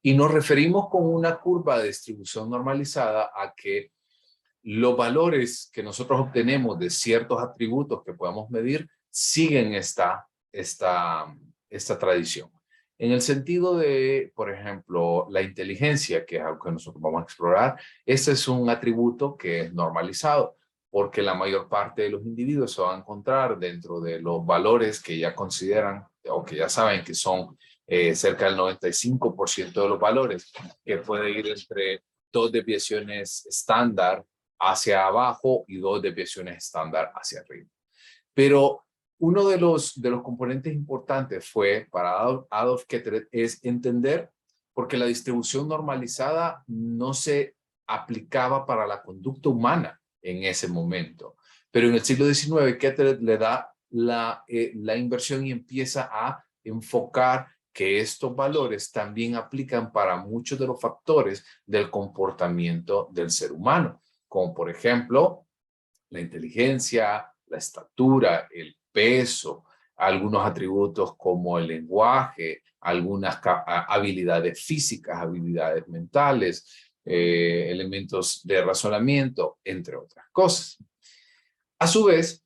A: Y nos referimos con una curva de distribución normalizada a que los valores que nosotros obtenemos de ciertos atributos que podamos medir siguen esta tradición. En el sentido de, por ejemplo, la inteligencia, que es algo que nosotros vamos a explorar, este es un atributo que es normalizado, porque la mayor parte de los individuos se van a encontrar dentro de los valores que ya consideran o que ya saben que son cerca del 95% de los valores, que puede ir entre 2 desviaciones estándar hacia abajo y 2 desviaciones estándar hacia arriba. Pero uno de los componentes importantes fue para Adolf Quetelet es entender porque la distribución normalizada no se aplicaba para la conducta humana en ese momento. Pero en el siglo XIX Quetelet le da la inversión y empieza a enfocar que estos valores también aplican para muchos de los factores del comportamiento del ser humano, como por ejemplo la inteligencia, la estatura, el peso, algunos atributos como el lenguaje, algunas habilidades físicas, habilidades mentales, elementos de razonamiento, entre otras cosas. A su vez,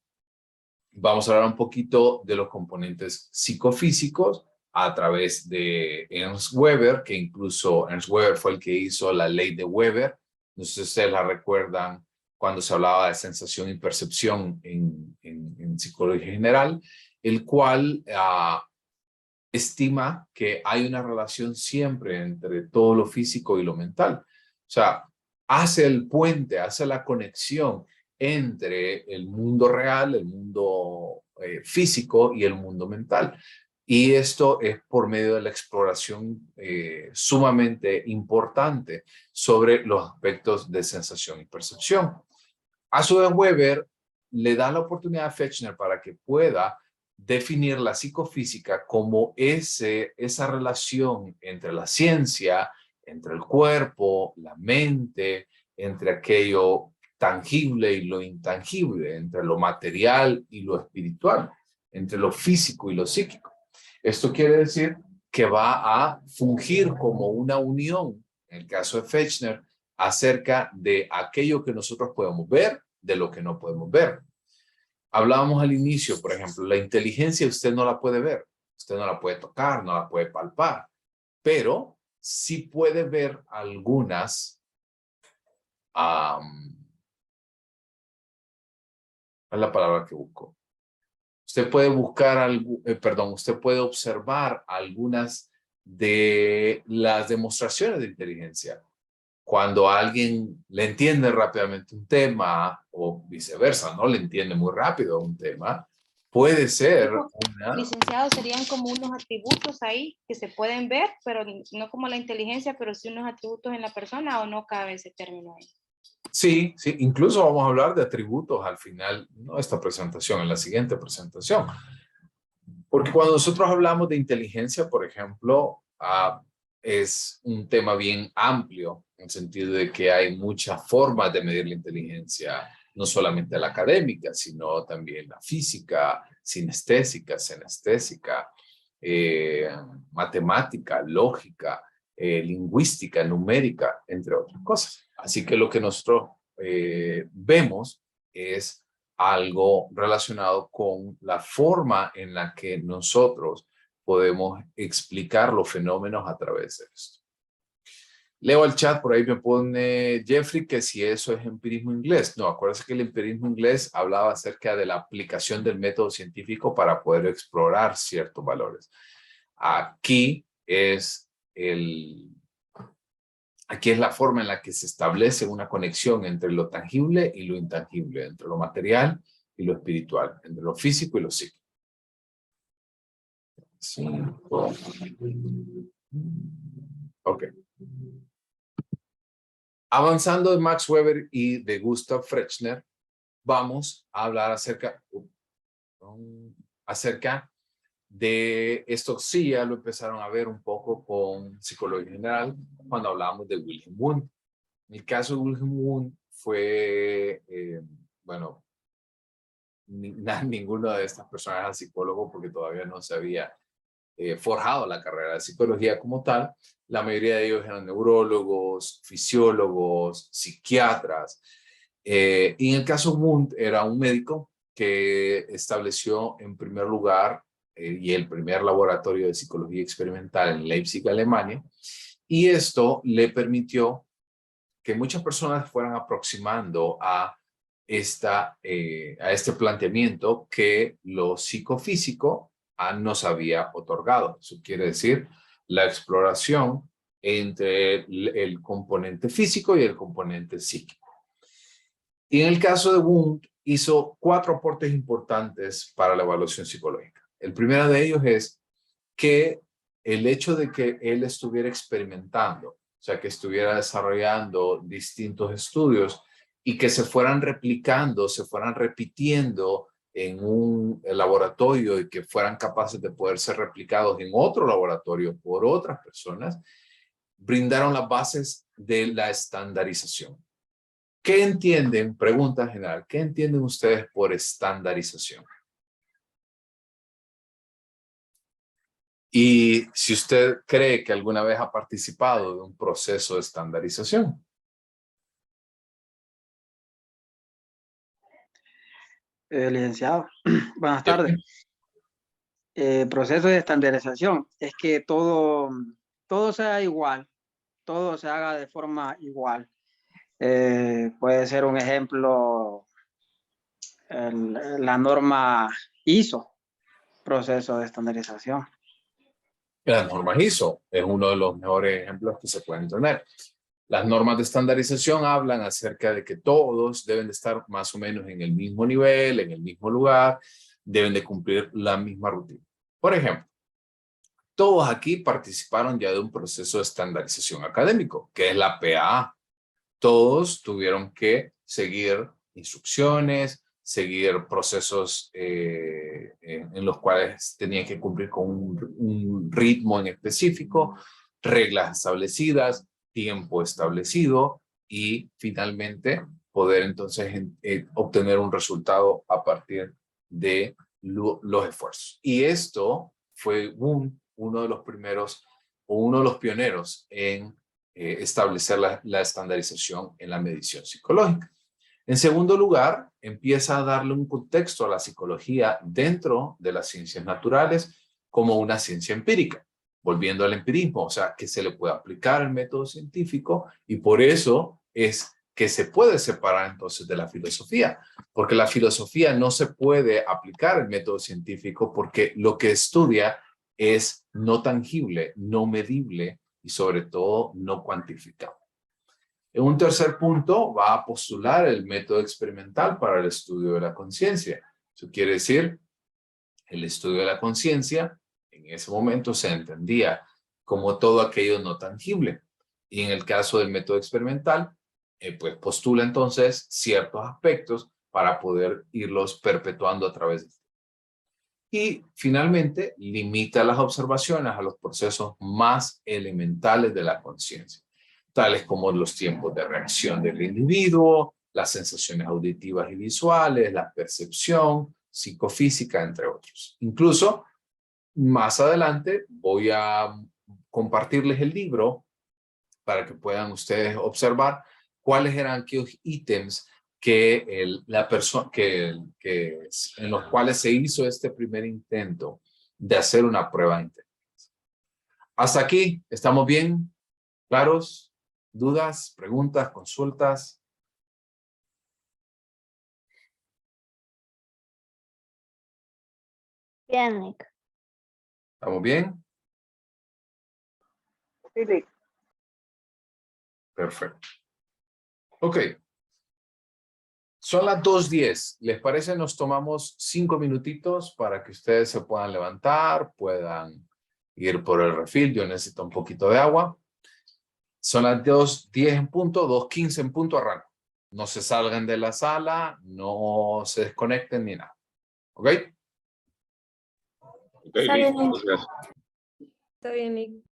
A: vamos a hablar un poquito de los componentes psicofísicos a través de Ernst Weber, que incluso Ernst Weber fue el que hizo la ley de Weber. No sé si ustedes la recuerdan cuando se hablaba de sensación y percepción en psicología general, el cual estima que hay una relación siempre entre todo lo físico y lo mental. O sea, hace el puente, hace la conexión entre el mundo real, el mundo físico y el mundo mental. Y esto es por medio de la exploración sumamente importante sobre los aspectos de sensación y percepción. A su vez, Weber le da la oportunidad a Fechner para que pueda definir la psicofísica como esa relación entre la ciencia, entre el cuerpo, la mente, entre aquello tangible y lo intangible, entre lo material y lo espiritual, entre lo físico y lo psíquico. Esto quiere decir que va a fungir como una unión, en el caso de Fechner, acerca de aquello que nosotros podemos ver, de lo que no podemos ver. Hablábamos al inicio, por ejemplo, la inteligencia usted no la puede ver, usted no la puede tocar, no la puede palpar, pero sí puede ver algunas, ¿cuál es la palabra que busco? Usted puede buscar usted puede observar algunas de las demostraciones de inteligencia. Cuando alguien le entiende rápidamente un tema o viceversa, no le entiende muy rápido un tema, puede ser una...
D: Licenciados, serían como unos atributos ahí que se pueden ver, pero no como la inteligencia, pero sí unos atributos en la persona, ¿o no cabe ese término ahí?
A: Sí, sí, incluso vamos a hablar de atributos al final, no esta presentación, en la siguiente presentación. Porque cuando nosotros hablamos de inteligencia, por ejemplo, es un tema bien amplio, en el sentido de que hay muchas formas de medir la inteligencia, no solamente la académica, sino también la física, sinestésica, senestésica, matemática, lógica, lingüística, numérica, entre otras cosas. Así que lo que nosotros vemos es algo relacionado con la forma en la que nosotros podemos explicar los fenómenos a través de esto. Leo el chat, por ahí me pone Jeffrey que si eso es empirismo inglés. No, acuérdense que el empirismo inglés hablaba acerca de la aplicación del método científico para poder explorar ciertos valores. Aquí es la forma en la que se establece una conexión entre lo tangible y lo intangible, entre lo material y lo espiritual, entre lo físico y lo psíquico. 5. Ok. Avanzando de Max Weber y de Gustav Fechner, vamos a hablar acerca de esto. Sí, ya lo empezaron a ver un poco con psicología general cuando hablamos de Wilhelm Wundt. En el caso de Wilhelm Wundt fue, bueno, ninguno de estas personas era psicólogo porque todavía no se había forjado la carrera de psicología como tal. La mayoría de ellos eran neurólogos, fisiólogos, psiquiatras. Y en el caso de Wundt era un médico que estableció en primer lugar y el primer laboratorio de psicología experimental en Leipzig, Alemania. Y esto le permitió que muchas personas fueran aproximando a este planteamiento que lo psicofísico nos había otorgado. Eso quiere decir la exploración entre el componente físico y el componente psíquico. Y en el caso de Wundt hizo 4 aportes importantes para la evaluación psicológica. El primero de ellos es que el hecho de que él estuviera experimentando, o sea, que estuviera desarrollando distintos estudios y que se fueran replicando, se fueran repitiendo en un laboratorio y que fueran capaces de poder ser replicados en otro laboratorio por otras personas, brindaron las bases de la estandarización. ¿Qué entienden? Pregunta general. ¿Qué entienden ustedes por estandarización? Y si usted cree que alguna vez ha participado de un proceso de estandarización.
N: Licenciado, buenas tardes. Proceso de estandarización es que todo sea igual, todo se haga de forma igual. Puede ser un ejemplo la norma ISO, proceso de estandarización.
A: La norma ISO es uno de los mejores ejemplos que se pueden tener. Las normas de estandarización hablan acerca de que todos deben de estar más o menos en el mismo nivel, en el mismo lugar, deben de cumplir la misma rutina. Por ejemplo, todos aquí participaron ya de un proceso de estandarización académico, que es la PAA. Todos tuvieron que seguir instrucciones, seguir procesos en los cuales tenían que cumplir con un ritmo en específico, reglas establecidas, tiempo establecido y finalmente poder entonces obtener un resultado a partir de los esfuerzos. Y esto fue uno de los primeros o uno de los pioneros en establecer la estandarización en la medición psicológica. En segundo lugar, empieza a darle un contexto a la psicología dentro de las ciencias naturales como una ciencia empírica, volviendo al empirismo, o sea, que se le puede aplicar el método científico y por eso es que se puede separar entonces de la filosofía, porque la filosofía no se puede aplicar el método científico porque lo que estudia es no tangible, no medible y sobre todo no cuantificable. En un tercer punto va a postular el método experimental para el estudio de la conciencia. Eso quiere decir, el estudio de la conciencia en ese momento se entendía como todo aquello no tangible. Y en el caso del método experimental, pues postula entonces ciertos aspectos para poder irlos perpetuando a través de. Y finalmente, limita las observaciones a los procesos más elementales de la conciencia, tales como los tiempos de reacción del individuo, las sensaciones auditivas y visuales, la percepción psicofísica, entre otros. Incluso, más adelante voy a compartirles el libro para que puedan ustedes observar cuáles eran aquellos ítems que en los cuales se hizo este primer intento de hacer una prueba de inteligencia. Hasta aquí, ¿estamos bien? ¿Claros? ¿Dudas? ¿Preguntas? ¿Consultas?
L: Bien, Nick.
A: ¿Estamos bien?
J: Sí, sí.
A: Perfecto. Ok. Son las 2:10. ¿Les parece? Nos tomamos 5 minutitos para que ustedes se puedan levantar, puedan ir por el refil. Yo necesito un poquito de agua. Son las 2:10 en punto, 2:15 en punto arranco. No se salgan de la sala, no se desconecten ni nada. ¿Ok?
H: Está bien, Nick.
G: Gracias.
H: Está bien, Nick.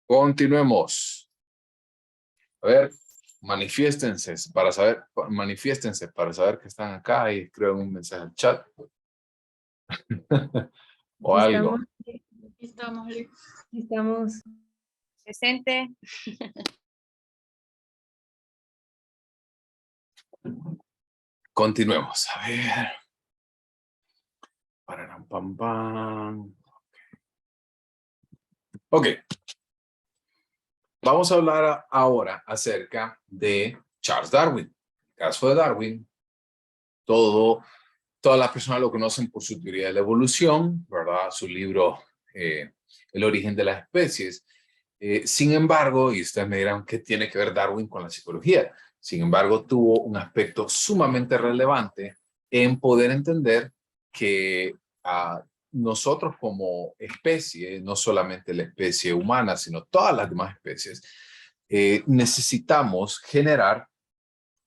A: Continuemos. A ver, manifiéstense para saber que están acá y escriban un mensaje al chat. O algo.
H: Estamos.
D: Presente.
A: Continuemos. A ver. Pararam, pam, pam. Ok. Vamos a hablar ahora acerca de Charles Darwin. En el caso de Darwin, todas las personas lo conocen por su teoría de la evolución, ¿verdad? Su libro, El origen de las especies. Sin embargo, y ustedes me dirán, ¿qué tiene que ver Darwin con la psicología? Sin embargo, tuvo un aspecto sumamente relevante en poder entender que nosotros como especie, no solamente la especie humana, sino todas las demás especies, necesitamos generar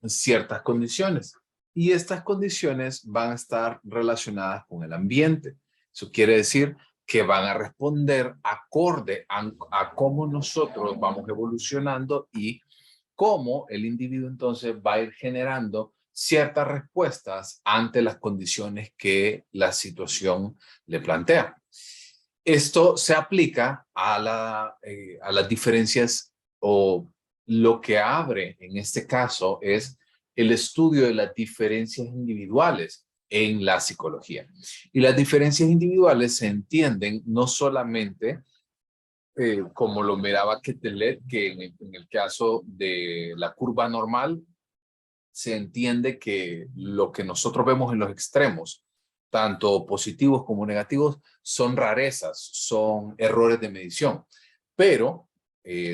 A: ciertas condiciones. Y estas condiciones van a estar relacionadas con el ambiente. Eso quiere decir que van a responder acorde a cómo nosotros vamos evolucionando y cómo el individuo entonces va a ir generando ciertas respuestas ante las condiciones que la situación le plantea. Esto se aplica a las diferencias, o lo que abre en este caso es el estudio de las diferencias individuales en la psicología. Y las diferencias individuales se entienden no solamente como lo miraba Quetelet, que en el caso de la curva normal, se entiende que lo que nosotros vemos en los extremos, tanto positivos como negativos, son rarezas, son errores de medición. Pero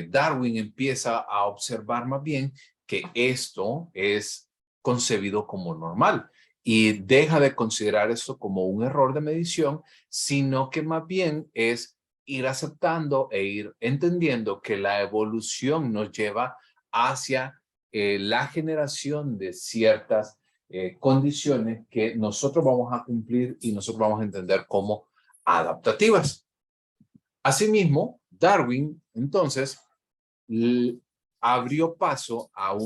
A: Darwin empieza a observar más bien que esto es concebido como normal y deja de considerar esto como un error de medición, sino que más bien es ir aceptando e ir entendiendo que la evolución nos lleva hacia la generación de ciertas condiciones que nosotros vamos a cumplir y nosotros vamos a entender como adaptativas. Asimismo, Darwin, entonces, abrió paso a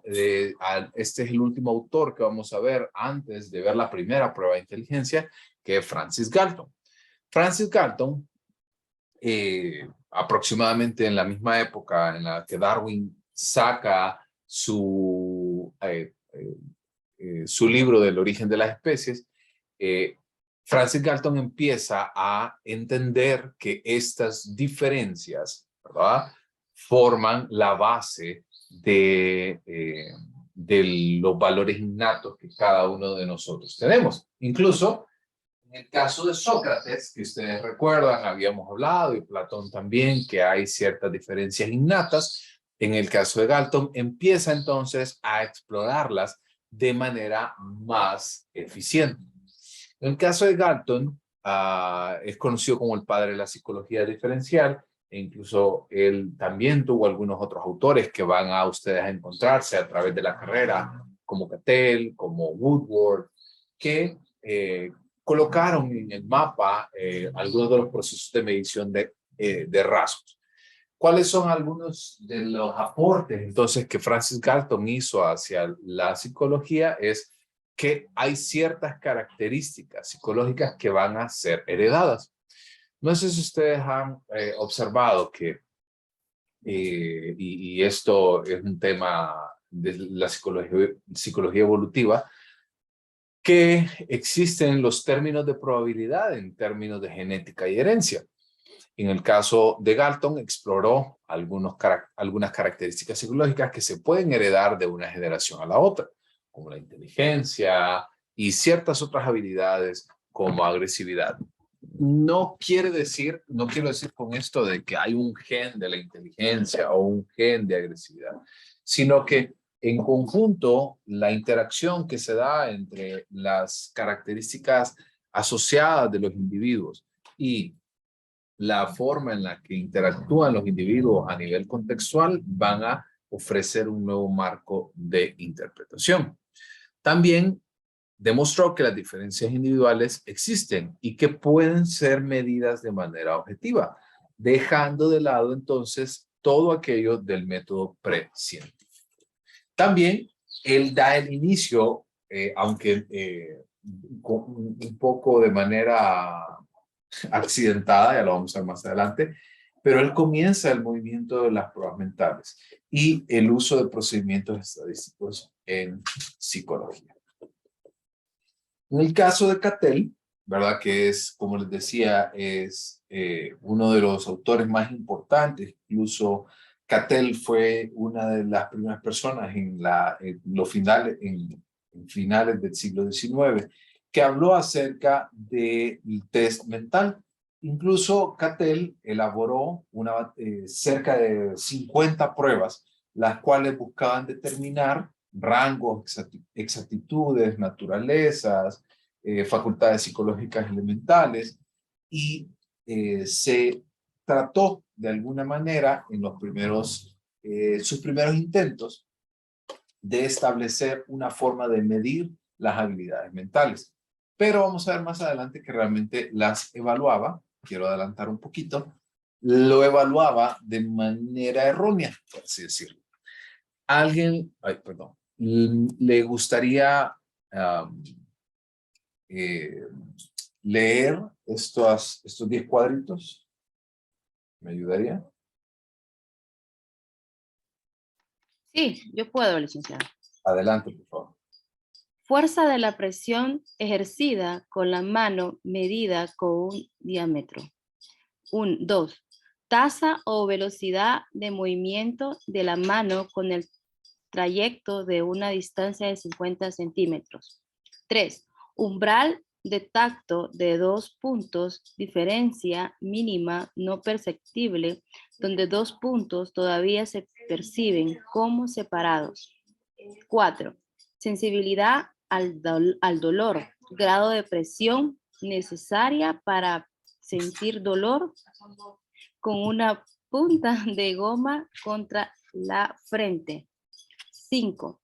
A: este es el último autor que vamos a ver antes de ver la primera prueba de inteligencia, que es Francis Galton. Francis Galton, aproximadamente en la misma época en la que Darwin saca su libro del origen de las especies, Francis Galton empieza a entender que estas diferencias, ¿verdad?, forman la base de los valores innatos que cada uno de nosotros tenemos. Incluso en el caso de Sócrates, que ustedes recuerdan, habíamos hablado, y Platón también, que hay ciertas diferencias innatas. En el caso de Galton, empieza entonces a explorarlas de manera más eficiente. En el caso de Galton, es conocido como el padre de la psicología diferencial, e incluso él también tuvo algunos otros autores que van a ustedes a encontrarse a través de la carrera, como Cattell, como Woodward, que colocaron en el mapa algunos de los procesos de medición de rasgos. ¿Cuáles son algunos de los aportes entonces que Francis Galton hizo hacia la psicología? Es que hay ciertas características psicológicas que van a ser heredadas. No sé si ustedes han observado que, y esto es un tema de la psicología evolutiva, que existen los términos de probabilidad en términos de genética y herencia. En el caso de Galton, exploró algunas características psicológicas que se pueden heredar de una generación a la otra, como la inteligencia y ciertas otras habilidades como agresividad. No quiero decir con esto de que hay un gen de la inteligencia o un gen de agresividad, sino que en conjunto la interacción que se da entre las características asociadas de los individuos y la forma en la que interactúan los individuos a nivel contextual van a ofrecer un nuevo marco de interpretación. También demostró que las diferencias individuales existen y que pueden ser medidas de manera objetiva. dejando de lado entonces todo aquello del método precientífico. También él da el inicio, aunque un poco de manera accidentada, ya lo vamos a ver más adelante, pero él comienza el movimiento de las pruebas mentales y el uso de procedimientos estadísticos en psicología. En el caso de Cattell, ¿verdad? Que es, como les decía, es uno de los autores más importantes. Incluso Cattell fue una de las primeras personas en finales del siglo XIX que habló acerca del test mental. Incluso Cattell elaboró cerca de 50 pruebas, las cuales buscaban determinar rangos, exactitudes, naturalezas, facultades psicológicas elementales, y se trató de alguna manera en sus primeros intentos de establecer una forma de medir las habilidades mentales. Pero vamos a ver más adelante que realmente las evaluaba, quiero adelantar un poquito, lo evaluaba de manera errónea, por así decirlo. ¿Le gustaría leer estos 10 cuadritos? ¿Me ayudaría?
D: Sí, yo puedo, licenciado.
A: Adelante, por favor.
D: Fuerza de la presión ejercida con la mano medida con un diámetro. 2. Tasa o velocidad de movimiento de la mano con el trayecto de una distancia de 50 centímetros. 3. Umbral de tacto de 2 puntos, diferencia mínima no perceptible, donde 2 puntos todavía se perciben como separados. 4. Sensibilidad al dolor, grado de presión necesaria para sentir dolor con una punta de goma contra la frente. 5.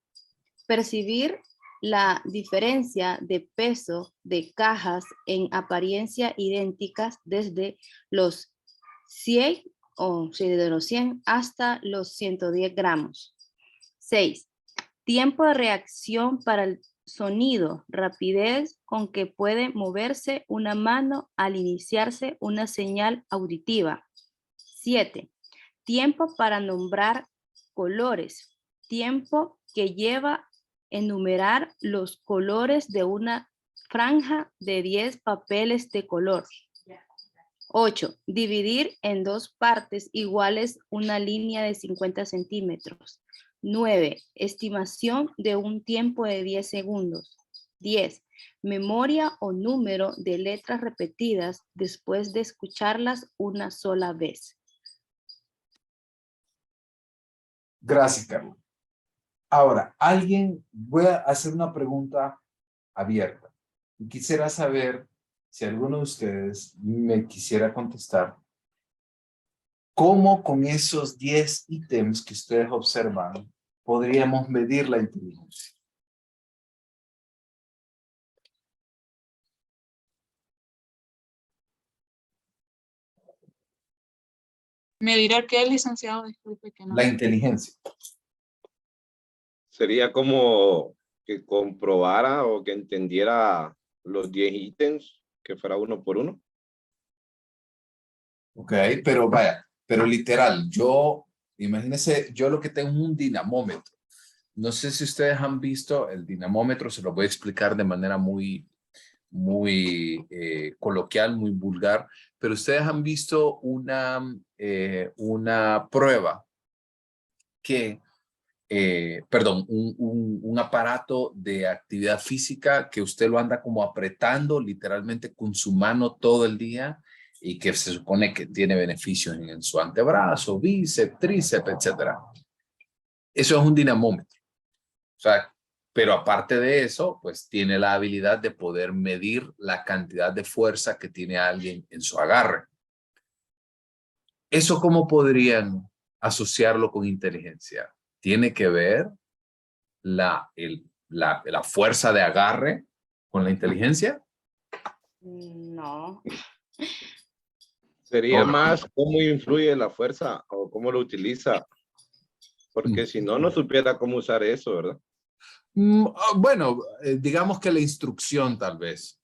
D: Percibir la diferencia de peso de cajas en apariencia idénticas desde los 100 hasta los 110 gramos. 6. Tiempo de reacción para el sonido, rapidez con que puede moverse una mano al iniciarse una señal auditiva. 7. Tiempo para nombrar colores, tiempo que lleva enumerar los colores de una franja de 10 papeles de color. 8. Dividir en 2 partes iguales una línea de 50 centímetros. 9. Estimación de un tiempo de 10 segundos. 10. Memoria o número de letras repetidas después de escucharlas una sola vez.
A: Gracias, Carlos. Ahora, voy a hacer una pregunta abierta. Y quisiera saber si alguno de ustedes me quisiera contestar cómo con esos 10 ítems que ustedes observan podríamos medir la inteligencia.
E: ¿Me dirá qué, licenciado? Disculpe que no.
A: La inteligencia.
B: Sería como que comprobara o que entendiera los 10 ítems, que fuera uno por uno.
A: Ok, pero vaya, pero literal, imagínense, yo lo que tengo es un dinamómetro. No sé si ustedes han visto el dinamómetro, se lo voy a explicar de manera muy coloquial, muy vulgar, pero ustedes han visto una prueba un aparato de actividad física que usted lo anda como apretando literalmente con su mano todo el día y que se supone que tiene beneficios en su antebrazo, bíceps, tríceps, etc. Eso es un dinamómetro. O sea, pero aparte de eso, pues tiene la habilidad de poder medir la cantidad de fuerza que tiene alguien en su agarre. ¿Eso cómo podrían asociarlo con inteligencia? ¿Tiene que ver la fuerza de agarre con la inteligencia?
D: No.
B: Sería más cómo influye la fuerza o cómo lo utiliza. Porque si no, no supiera cómo usar eso, ¿verdad?
A: Bueno, digamos que la instrucción tal vez.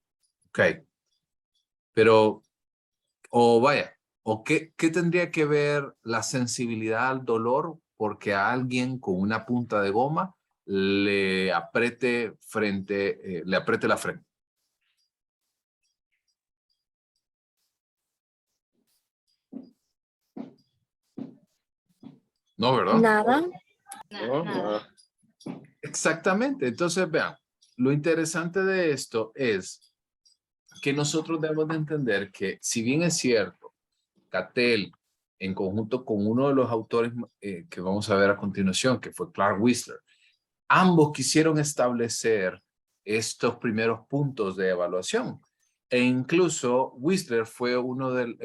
A: Ok. Pero, o vaya, o qué tendría que ver la sensibilidad al dolor porque a alguien con una punta de goma le apriete la frente. No, ¿verdad?
H: Nada.
B: Nada.
A: Exactamente. Entonces, vean, lo interesante de esto es que nosotros debemos de entender que si bien es cierto, Cattell, en conjunto con uno de los autores que vamos a ver a continuación, que fue Clark Whistler, ambos quisieron establecer estos primeros puntos de evaluación. E incluso Whistler fue uno de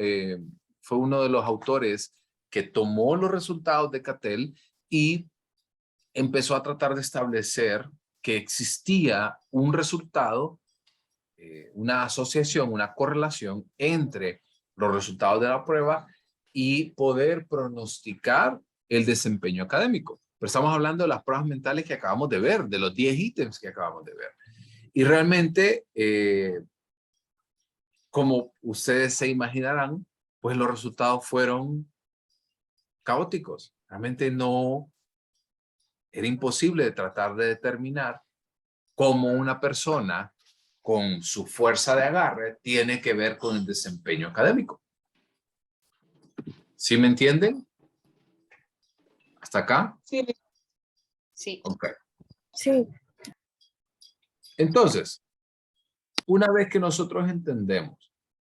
A: los autores que tomó los resultados de Cattell y empezó a tratar de establecer que existía un resultado, una asociación, una correlación entre los resultados de la prueba y poder pronosticar el desempeño académico. Pero estamos hablando de las pruebas mentales que acabamos de ver, de los 10 ítems que acabamos de ver. Y realmente, como ustedes se imaginarán, pues los resultados fueron caóticos. Realmente no era imposible de tratar de determinar cómo una persona con su fuerza de agarre tiene que ver con el desempeño académico. ¿Sí me entienden? ¿Hasta acá?
E: Sí.
D: Sí.
A: Ok.
H: Sí.
A: Entonces, una vez que nosotros entendemos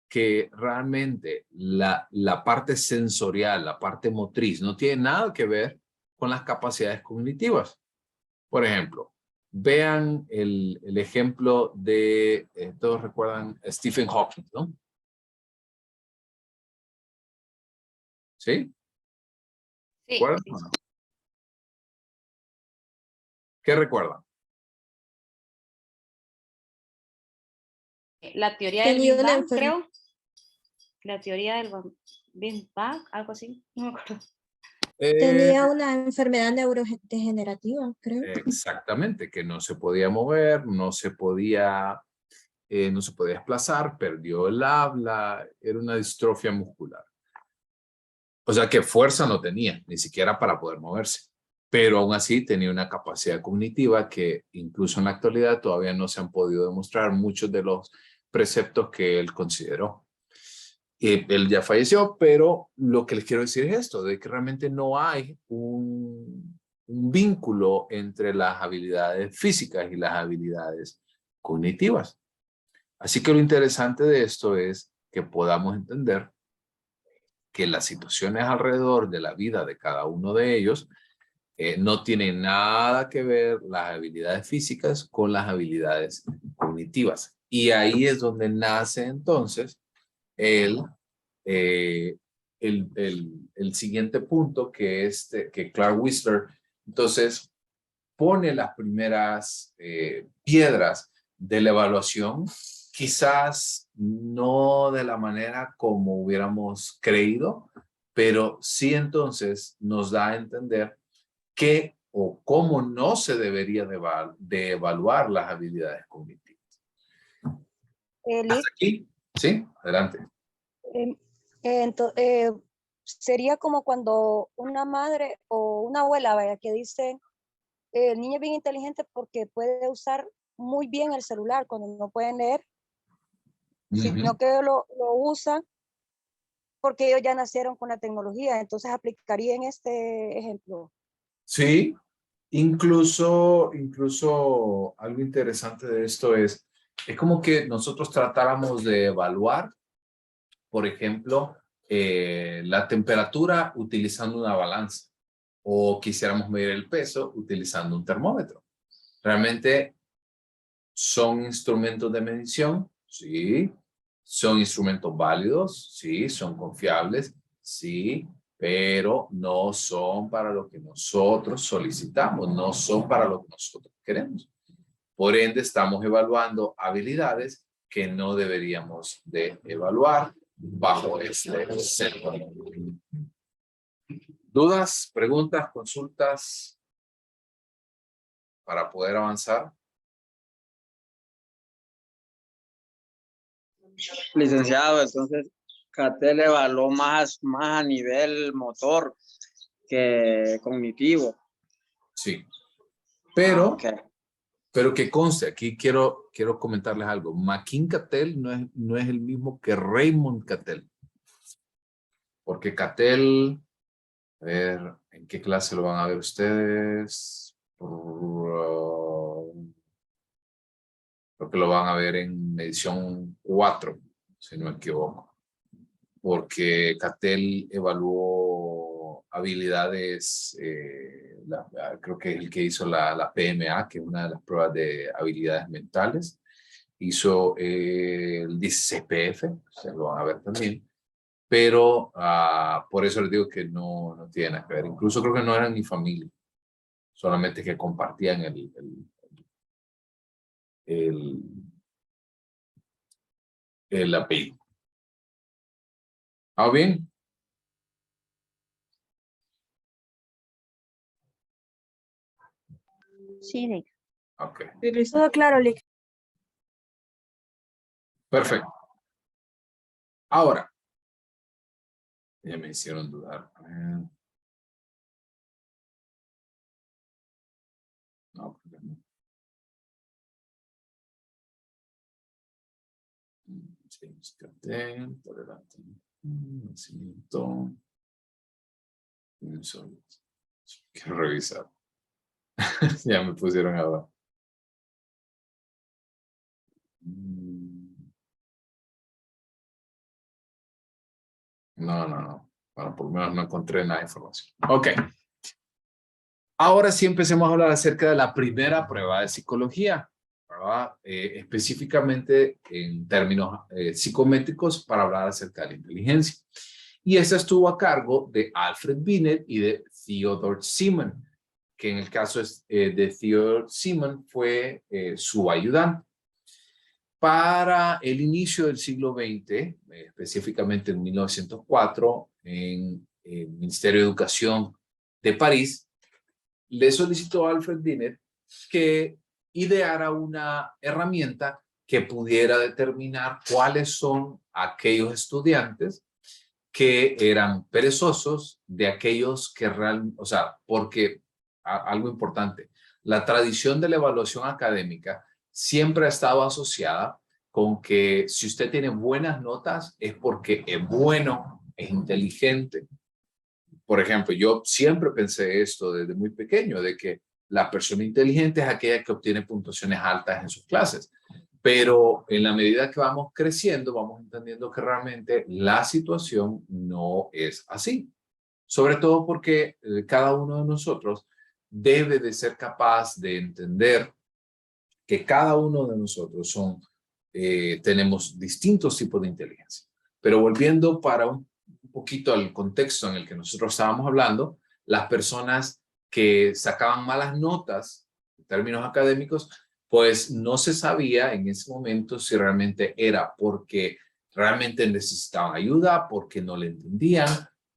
A: que realmente la parte sensorial, la parte motriz, no tiene nada que ver con las capacidades cognitivas. Por ejemplo, vean el ejemplo de, todos recuerdan, Stephen Hawking, ¿no? ¿Sí?
D: Sí.
A: ¿Recuerdan o no? ¿Qué recuerdan?
D: La teoría del
C: Tenía
D: Big
C: una
D: Bang,
C: enfermedad.
D: creo. La teoría del Big Bang, algo así. No me acuerdo.
C: Tenía una enfermedad neurodegenerativa, creo.
A: Exactamente, que no se podía mover, no se podía desplazar, perdió el habla, era una distrofia muscular. O sea que fuerza no tenía, ni siquiera para poder moverse. Pero aún así tenía una capacidad cognitiva que incluso en la actualidad todavía no se han podido demostrar muchos de los preceptos que él consideró. Él ya falleció, pero lo que les quiero decir es esto, de que realmente no hay un vínculo entre las habilidades físicas y las habilidades cognitivas. Así que lo interesante de esto es que podamos entender que las situaciones alrededor de la vida de cada uno de ellos no tienen nada que ver las habilidades físicas con las habilidades cognitivas. Y ahí es donde nace entonces el siguiente punto que Clark Whistler entonces pone las primeras piedras de la evaluación, quizás no de la manera como hubiéramos creído, pero sí entonces nos da a entender qué o cómo no se debería de evaluar las habilidades cognitivas. ¿Hasta aquí? Sí, adelante.
M: Sería como cuando una madre o una abuela, vaya, que dice, el niño es bien inteligente porque puede usar muy bien el celular cuando no pueden leer, sino que lo usan porque ellos ya nacieron con la tecnología. Entonces aplicaría en este ejemplo.
A: Sí, incluso algo interesante de esto es como que nosotros tratáramos de evaluar, por ejemplo, la temperatura utilizando una balanza o quisiéramos medir el peso utilizando un termómetro. Realmente son instrumentos de medición, sí. Son instrumentos válidos, sí. Son confiables, sí. Pero no son para lo que nosotros solicitamos, no son para lo que nosotros queremos. Por ende, estamos evaluando habilidades que no deberíamos de evaluar bajo este centro. ¿Dudas, preguntas, consultas para poder avanzar?
N: Licenciado, entonces CATEL evaluó más a nivel motor que cognitivo.
A: Sí. Pero,
N: Ok.
A: pero que conste, aquí quiero comentarles algo. Makin Cattell no es el mismo que Raymond Cattell. Porque Cattell, a ver, ¿en qué clase lo van a ver ustedes? Creo que lo van a ver en edición 4, si no me equivoco. Porque Cattell evaluó habilidades, creo que es el que hizo la PMA, que es una de las pruebas de habilidades mentales. Hizo el 16PF, se lo van a ver también. Pero por eso les digo que no tiene nada que ver. Incluso creo que no eran ni familia, solamente que compartían el apellido. ¿Ah, bien?
L: Sí, Nick.
A: Ok,
H: Todo claro, Lick.
A: perfecto. Ahora, ya me hicieron dudar. A ver. No, creo que no. James Cattell, por delante. Nacimiento. Quiero revisar. Ya me pusieron a ver. No. Bueno, por lo menos no encontré nada de información. Ok. Ahora sí empecemos a hablar acerca de la primera prueba de psicología, ¿verdad? Específicamente en términos psicométricos para hablar acerca de la inteligencia. Y esta estuvo a cargo de Alfred Binet y de Theodore Simmons, que en el caso de Theodore Simmons fue su ayudante. Para el inicio del siglo XX, específicamente en 1904, en el Ministerio de Educación de París, le solicitó a Alfred Binet que ideara una herramienta que pudiera determinar cuáles son aquellos estudiantes que eran perezosos de aquellos que realmente, o sea, porque algo importante, la tradición de la evaluación académica siempre ha estado asociada con que si usted tiene buenas notas es porque es bueno, es inteligente. Por ejemplo, yo siempre pensé esto desde muy pequeño, de que la persona inteligente es aquella que obtiene puntuaciones altas en sus clases. Pero en la medida que vamos creciendo, vamos entendiendo que realmente la situación no es así. Sobre todo porque cada uno de nosotros debe de ser capaz de entender que cada uno de nosotros tenemos distintos tipos de inteligencia. Pero volviendo para un poquito al contexto en el que nosotros estábamos hablando, las personas que sacaban malas notas en términos académicos, pues no se sabía en ese momento si realmente era porque realmente necesitaban ayuda, porque no le entendían,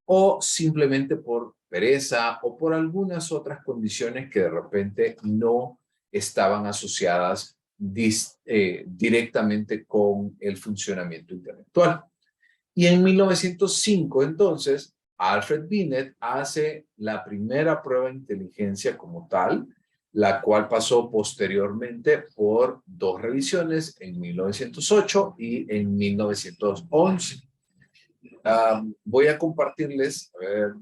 A: o simplemente por pereza o por algunas otras condiciones que de repente no estaban asociadas directamente con el funcionamiento intelectual. Y en 1905, entonces, Alfred Binet hace la primera prueba de inteligencia como tal, la cual pasó posteriormente por 2 revisiones en 1908 y en 1911. Voy a compartirles, a ver,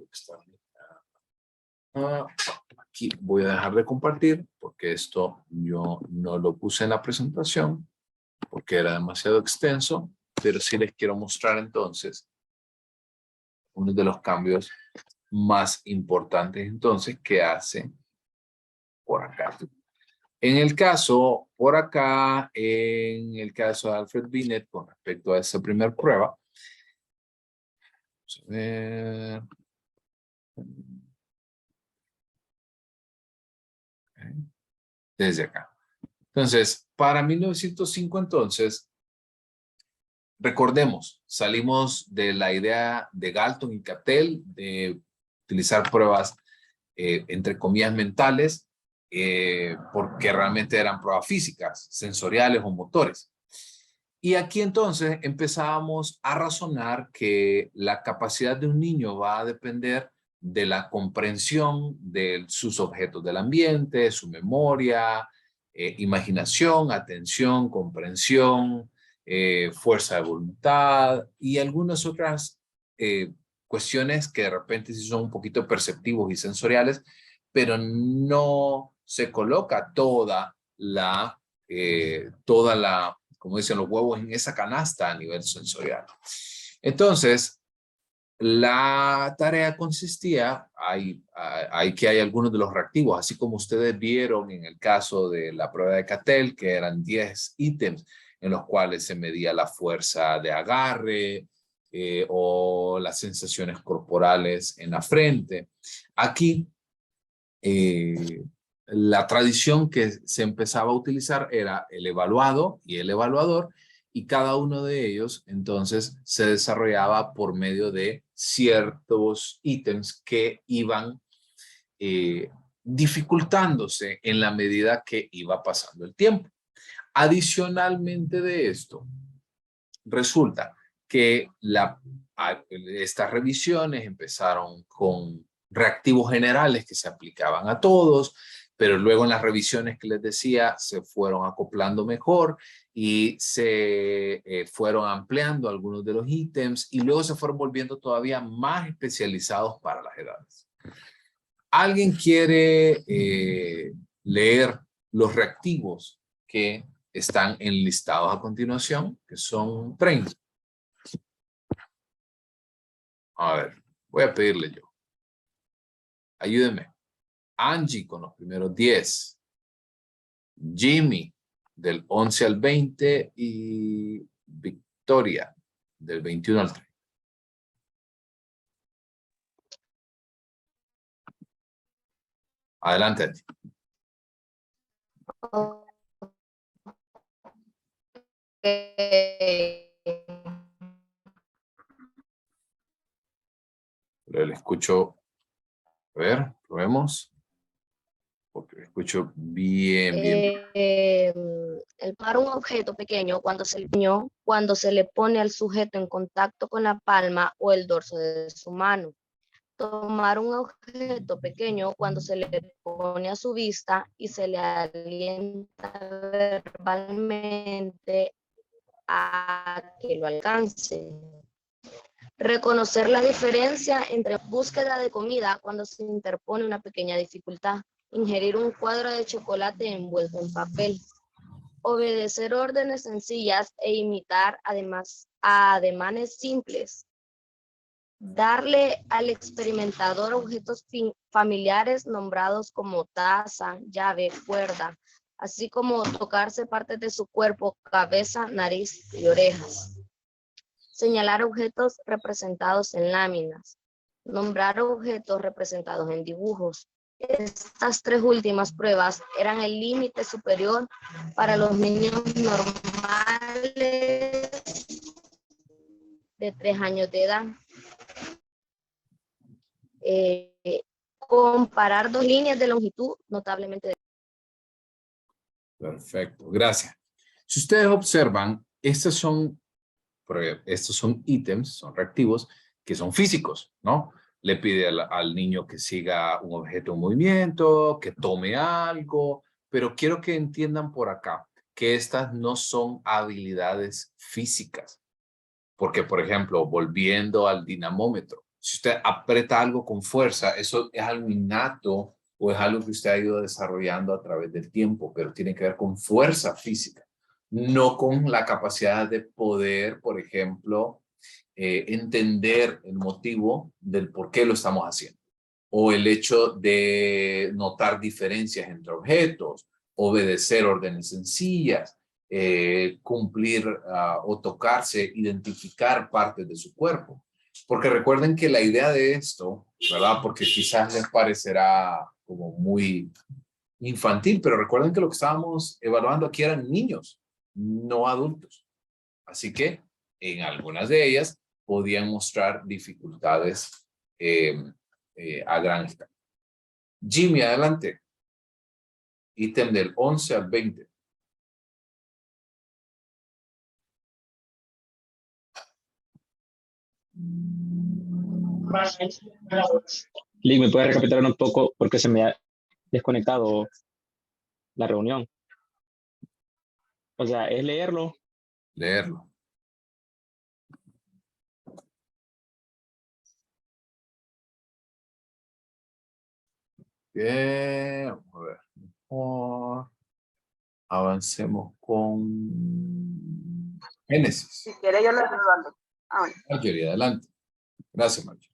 A: aquí voy a dejar de compartir porque esto yo no lo puse en la presentación porque era demasiado extenso, pero sí les quiero mostrar entonces uno de los cambios más importantes entonces que hace por acá. En el caso, por acá, en el caso de Alfred Binet con respecto a esa primera prueba, vamos a ver. Desde acá. Entonces, para 1905 entonces, recordemos, salimos de la idea de Galton y Cattell de utilizar pruebas, entre comillas, mentales, porque realmente eran pruebas físicas, sensoriales o motores. Y aquí entonces empezábamos a razonar que la capacidad de un niño va a depender de la comprensión de sus objetos del ambiente, su memoria, imaginación, atención, comprensión, fuerza de voluntad y algunas otras cuestiones que de repente sí son un poquito perceptivos y sensoriales, pero no se coloca toda la, como dicen los huevos, en esa canasta a nivel sensorial. Entonces, la tarea consistía, hay algunos de los reactivos, así como ustedes vieron en el caso de la prueba de Cattell, que eran 10 ítems en los cuales se medía la fuerza de agarre o las sensaciones corporales en la frente. Aquí, la tradición que se empezaba a utilizar era el evaluado y el evaluador, y cada uno de ellos entonces se desarrollaba por medio de ciertos ítems que iban dificultándose en la medida que iba pasando el tiempo. Adicionalmente de esto, resulta que estas revisiones empezaron con reactivos generales que se aplicaban a todos, pero luego en las revisiones que les decía se fueron acoplando mejor y se fueron ampliando algunos de los ítems y luego se fueron volviendo todavía más especializados para las edades. ¿Alguien quiere leer los reactivos que están enlistados a continuación, que son 30? A ver, voy a pedirle yo. Ayúdenme. Angie con los primeros 10. Jimmy del 11 al 20 y Victoria del 21 al 30. Adelante, Angie. Le escucho. A ver, probemos. Porque escucho bien, bien.
O: Para un objeto pequeño cuando se le pone al sujeto en contacto con la palma o el dorso de su mano. Tomar un objeto pequeño cuando se le pone a su vista y se le alienta verbalmente a que lo alcance. Reconocer la diferencia entre búsqueda de comida cuando se interpone una pequeña dificultad. Ingerir un cuadro de chocolate envuelto en papel. Obedecer órdenes sencillas e imitar ademanes simples. Darle al experimentador objetos familiares nombrados como taza, llave, cuerda, así como tocarse partes de su cuerpo, cabeza, nariz y orejas. Señalar objetos representados en láminas. Nombrar objetos representados en dibujos. Estas 3 últimas pruebas eran el límite superior para los niños normales de 3 años de edad. Comparar 2 líneas de longitud notablemente.
A: Perfecto, gracias. Si ustedes observan, estos son ítems, son reactivos que son físicos, ¿no? Le pide al niño que siga un objeto en movimiento, que tome algo, pero quiero que entiendan por acá que estas no son habilidades físicas. Porque, por ejemplo, volviendo al dinamómetro, si usted aprieta algo con fuerza, eso es algo innato o es algo que usted ha ido desarrollando a través del tiempo, pero tiene que ver con fuerza física, no con la capacidad de poder, por ejemplo, entender el motivo del por qué lo estamos haciendo, o el hecho de notar diferencias entre objetos, obedecer órdenes sencillas, cumplir o tocarse, identificar partes de su cuerpo. Porque recuerden que la idea de esto, ¿verdad? Porque quizás les parecerá como muy infantil, pero recuerden que lo que estábamos evaluando aquí eran niños, no adultos. Así que en algunas de ellas podían mostrar dificultades a gran escala. Jimmy, adelante. Ítem del 11 al 20.
P: Lee, ¿me puede recapitular un poco porque se me ha desconectado la reunión? O sea, ¿es leerlo?
A: Leerlo. Bien, vamos a ver. Mejor avancemos con Génesis.
J: Si quiere yo le ayudo. Bueno.
A: Marjorie, adelante. Gracias, Marjorie.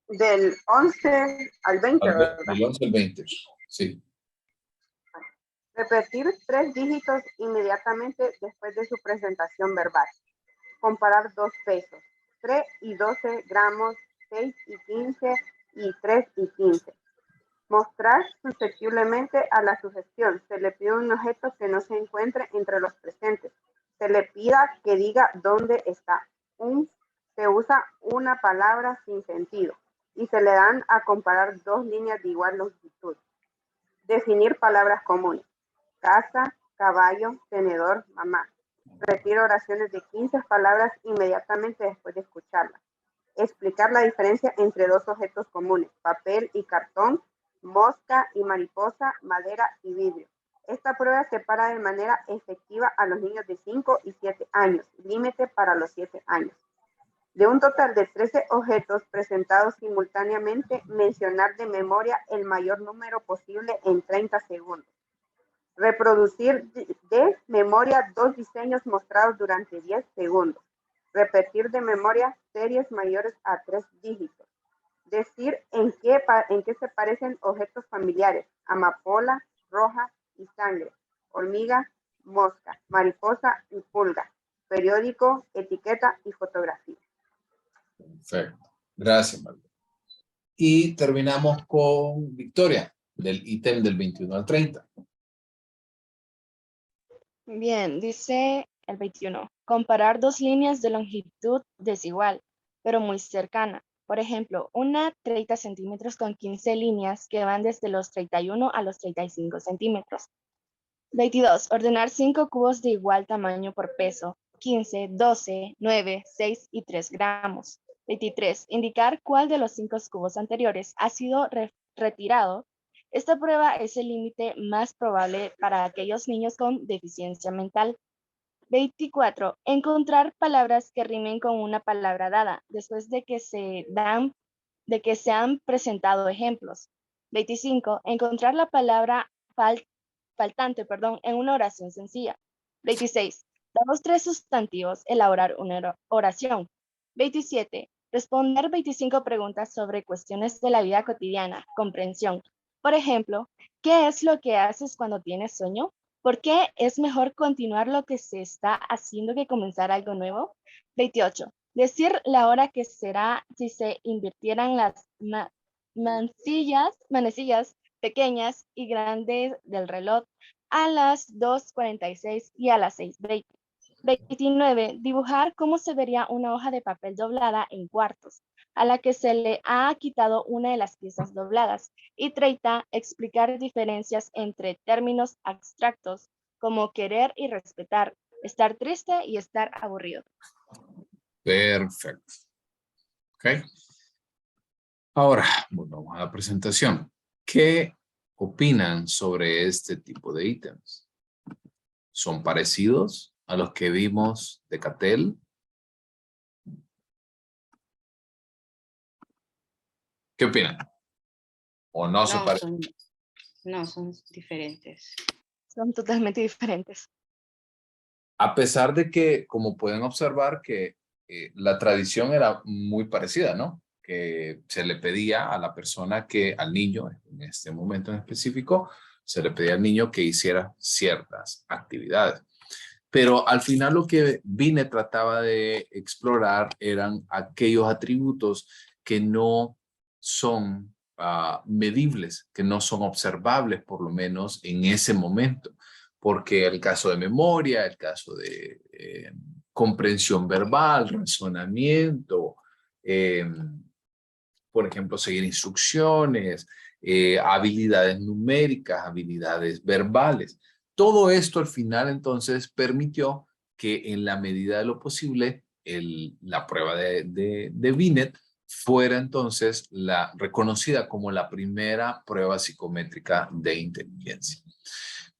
J: Del 11 al 20, ¿verdad?
A: Del 11 al 20, sí.
J: Repetir 3 dígitos inmediatamente después de su presentación verbal. Comparar 2 pesos, 3 y 12 gramos, 6 y 15 y 3 y 15. Mostrar susceptiblemente a la sugestión. Se le pide un objeto que no se encuentre entre los presentes. Se le pida que diga dónde está. Se usa una palabra sin sentido y se le dan a comparar 2 líneas de igual longitud. Definir palabras comunes. Casa, caballo, tenedor, mamá. Repetir oraciones de 15 palabras inmediatamente después de escucharlas. Explicar la diferencia entre 2 objetos comunes, papel y cartón, mosca y mariposa, madera y vidrio. Esta prueba separa de manera efectiva a los niños de 5 y 7 años, límite para los 7 años. De un total de 13 objetos presentados simultáneamente, mencionar de memoria el mayor número posible en 30 segundos. Reproducir de memoria 2 diseños mostrados durante 10 segundos. Repetir de memoria series mayores a 3 dígitos. Decir en qué se parecen objetos familiares. Amapola, roja y sangre. Hormiga, mosca, mariposa y pulga. Periódico, etiqueta y fotografía.
A: Perfecto. Gracias, María. Y terminamos con Victoria, del ítem del 21 al 30.
Q: Bien, dice el 21. Comparar 2 líneas de longitud desigual, pero muy cercana. Por ejemplo, una 30 centímetros con 15 líneas que van desde los 31 a los 35 centímetros. 22. Ordenar 5 cubos de igual tamaño por peso. 15, 12, 9, 6 y 3 gramos. 23. Indicar cuál de los 5 cubos anteriores ha sido retirado. Esta prueba es el límite más probable para aquellos niños con deficiencia mental. 24. Encontrar palabras que rimen con una palabra dada, después de que se han presentado ejemplos. 25. Encontrar la palabra faltante, en una oración sencilla. 26. Dados 3 sustantivos, elaborar una oración. 27. Responder 25 preguntas sobre cuestiones de la vida cotidiana, comprensión. Por ejemplo, ¿qué es lo que haces cuando tienes sueño? ¿Por qué es mejor continuar lo que se está haciendo que comenzar algo nuevo? 28. Decir la hora que será si se invirtieran las manecillas pequeñas y grandes del reloj a las 2:46 y a las 6:20. 29. Dibujar cómo se vería una hoja de papel doblada en cuartos, a la que se le ha quitado una de las piezas dobladas. Y 30. Explicar diferencias entre términos abstractos como querer y respetar, estar triste y estar aburrido.
A: Perfecto. Ok. Ahora, vamos a la presentación. ¿Qué opinan sobre este tipo de ítems? ¿Son parecidos a los que vimos de Catel? ¿Qué opinan? ¿O no se parecen?
D: No, son diferentes.
Q: Son totalmente diferentes.
A: A pesar de que, como pueden observar, que la tradición era muy parecida, ¿no? Que se le pedía a la persona al niño, en este momento en específico, se le pedía al niño que hiciera ciertas actividades. Pero al final lo que Binet trataba de explorar eran aquellos atributos que no son medibles, que no son observables por lo menos en ese momento, porque el caso de memoria, el caso de comprensión verbal, razonamiento, por ejemplo, seguir instrucciones, habilidades numéricas, habilidades verbales. Todo esto al final entonces permitió que en la medida de lo posible la prueba de Binet fuera entonces reconocida como la primera prueba psicométrica de inteligencia.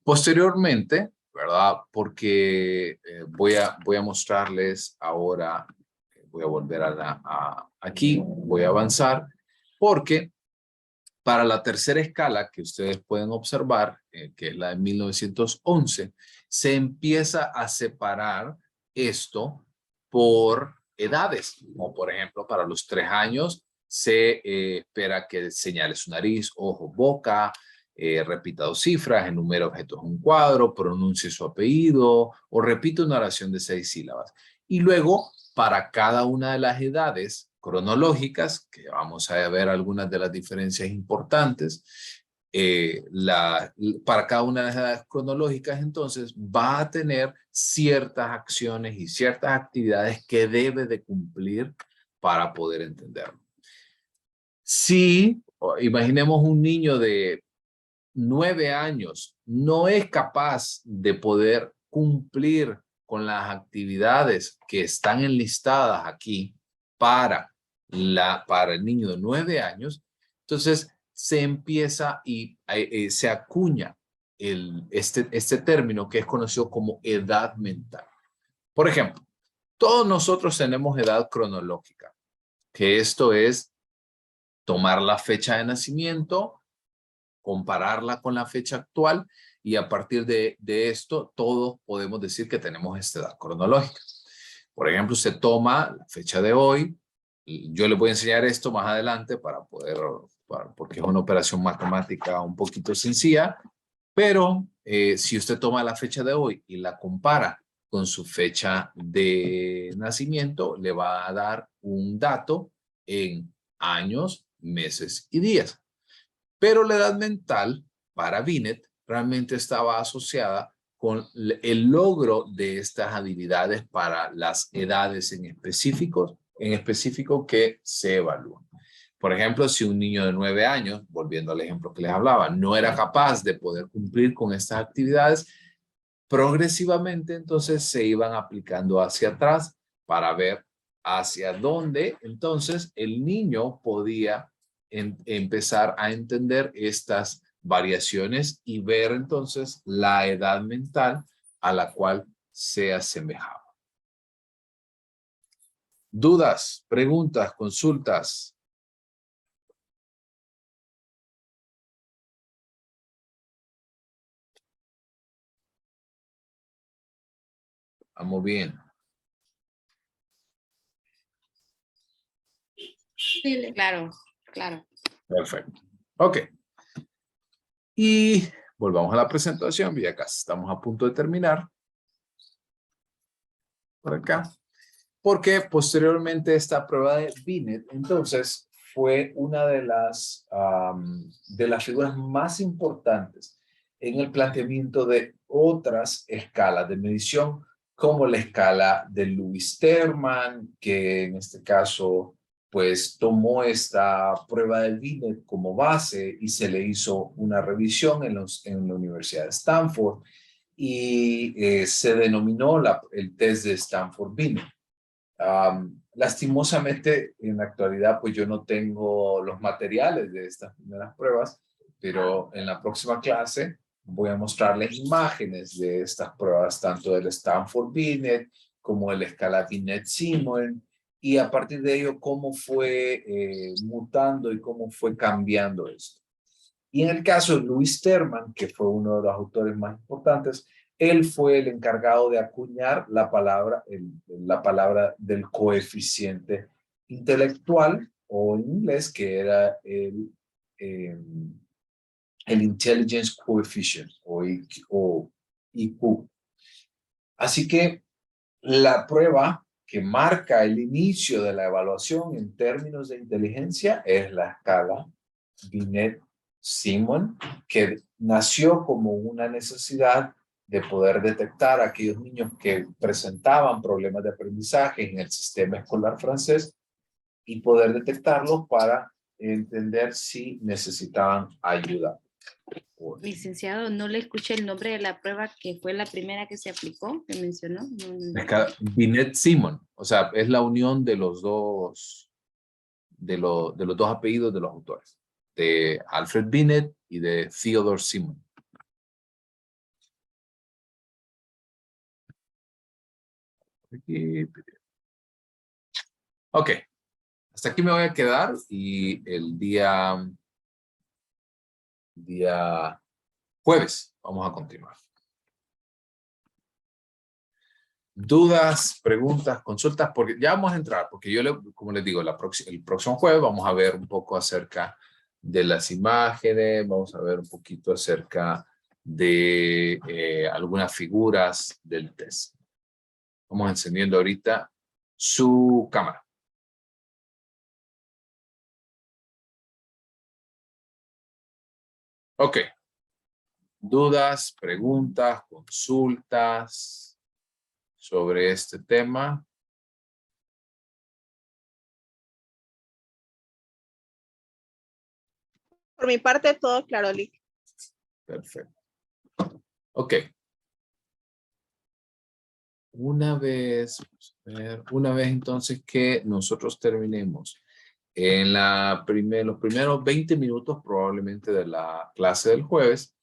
A: Posteriormente, ¿verdad? Porque voy a mostrarles ahora, voy a volver aquí, voy a avanzar, porque para la tercera escala que ustedes pueden observar, que es la de 1911, se empieza a separar esto por edades, como por ejemplo para los 3 años se espera que señale su nariz, ojo, boca, repita 2 cifras, enumere objetos en un cuadro, pronuncie su apellido o repite una oración de 6 sílabas. Y luego, para cada una de las edades cronológicas, que vamos a ver algunas de las diferencias importantes, para cada una de las edades cronológicas, entonces, va a tener ciertas acciones y ciertas actividades que debe de cumplir para poder entenderlo. Si, imaginemos un niño de 9 años, no es capaz de poder cumplir con las actividades que están enlistadas aquí para el niño de 9 años, entonces se empieza y se acuña este término que es conocido como edad mental. Por ejemplo, todos nosotros tenemos edad cronológica, que esto es tomar la fecha de nacimiento, compararla con la fecha actual y a partir de esto todos podemos decir que tenemos esta edad cronológica. Por ejemplo, usted toma la fecha de hoy, yo les voy a enseñar esto más adelante porque es una operación matemática un poquito sencilla, pero si usted toma la fecha de hoy y la compara con su fecha de nacimiento, le va a dar un dato en años, meses y días. Pero la edad mental para Binet realmente estaba asociada con el logro de estas habilidades para las edades en específico que se evalúan. Por ejemplo, si un niño de 9 años, volviendo al ejemplo que les hablaba, no era capaz de poder cumplir con estas actividades, progresivamente entonces se iban aplicando hacia atrás para ver hacia dónde entonces el niño podía empezar a entender estas variaciones y ver entonces la edad mental a la cual se asemejaba. ¿Dudas, preguntas, consultas? Vamos bien.
D: Sí, claro, claro.
A: Perfecto. Ok. Y volvamos a la presentación. Ya casi estamos a punto de terminar. Por acá. Porque posteriormente esta prueba de Binet, entonces, fue una de las figuras más importantes en el planteamiento de otras escalas de medición, como la escala de Lewis Terman, que en este caso pues tomó esta prueba de Binet como base y se le hizo una revisión en la Universidad de Stanford y se denominó el test de Stanford-Binet. Lastimosamente, en la actualidad, pues yo no tengo los materiales de estas primeras pruebas, pero en la próxima clase voy a mostrarles imágenes de estas pruebas, tanto del Stanford-Binet como de la escala Binet-Simon, y a partir de ello cómo fue mutando y cómo fue cambiando esto. Y en el caso de Lewis Terman, que fue uno de los autores más importantes, él fue el encargado de acuñar la palabra del coeficiente intelectual, o en inglés, que era el Intelligence Coefficient, o IQ. Así que la prueba que marca el inicio de la evaluación en términos de inteligencia es la escala Binet Simon, que nació como una necesidad de poder detectar a aquellos niños que presentaban problemas de aprendizaje en el sistema escolar francés y poder detectarlos para entender si necesitaban ayuda.
D: Licenciado, no le escuché el nombre de la prueba que fue la primera que se aplicó, que mencionó.
A: Binet Simon, o sea, es la unión de los dos, de los dos apellidos de los autores, de Alfred Binet y de Theodore Simon. Ok, hasta aquí me voy a quedar y el día jueves vamos a continuar. Dudas, preguntas, consultas, porque ya vamos a entrar, porque yo, como les digo, el próximo jueves vamos a ver un poco acerca de las imágenes, vamos a ver un poquito acerca de algunas figuras del test. Vamos encendiendo ahorita su cámara. Ok. Dudas, preguntas, consultas sobre este tema.
F: Por mi parte, todo claro, Lick.
A: Perfecto. Ok. Una vez entonces que nosotros terminemos en los primeros 20 minutos probablemente de la clase del jueves,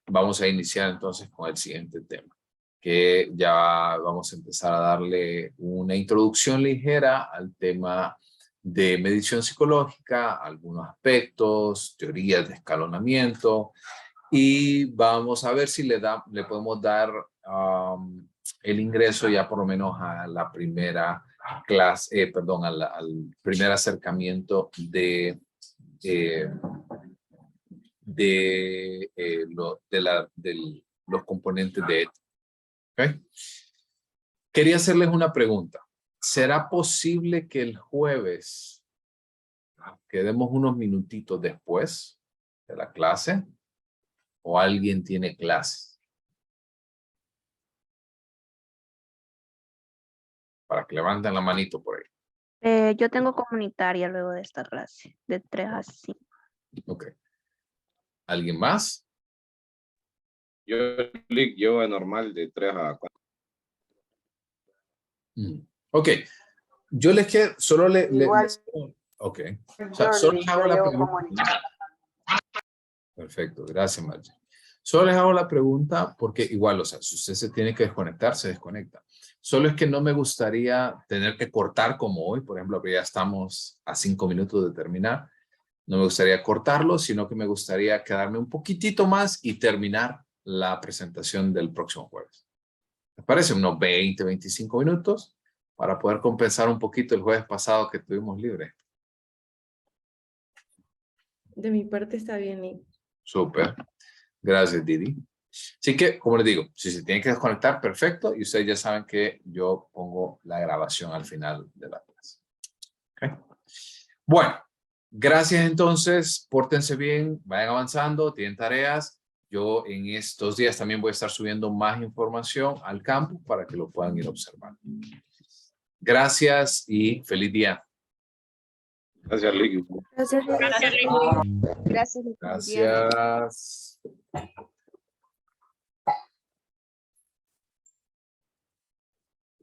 A: vamos a iniciar entonces con el siguiente tema, que ya vamos a empezar a darle una introducción ligera al tema de medición psicológica, algunos aspectos, teorías de escalonamiento, y vamos a ver si le podemos dar el ingreso ya por lo menos a la primera clase, al primer acercamiento de los componentes de ética. ¿Okay? Quería hacerles una pregunta. ¿Será posible que el jueves quedemos unos minutitos después de la clase? ¿O alguien tiene clases? Para que levanten la manito por ahí.
L: Yo tengo comunitaria luego de esta clase, de 3 a 5.
A: Ok. ¿Alguien más?
B: Yo de normal de 3 a 4.
A: Ok. Yo les quiero, solo
J: Igual,
A: ok. O sea, solo les hago
J: yo
A: la
J: llevo
A: pregunta.
J: comunitaria.
A: Perfecto, gracias, Margie. Solo les hago la pregunta porque igual, o sea, si usted se tiene que desconectar, se desconecta. Solo es que no me gustaría tener que cortar como hoy, por ejemplo, que ya estamos a 5 minutos de terminar. No me gustaría cortarlo, sino que me gustaría quedarme un poquitito más y terminar la presentación del próximo jueves. ¿Les parece? Unos 20, 25 minutos para poder compensar un poquito el jueves pasado que tuvimos libre.
R: De mi parte está bien, Nick.
A: Súper. Gracias, Didi. Así que, como les digo, si se tienen que desconectar, perfecto. Y ustedes ya saben que yo pongo la grabación al final de la clase. ¿Okay? Bueno, gracias entonces. Pórtense bien, vayan avanzando, tienen tareas. Yo en estos días también voy a estar subiendo más información al campus para que lo puedan ir observando. Gracias y feliz día.
B: Gracias, Lick.
H: Gracias.
Q: Gracias.
A: Gracias.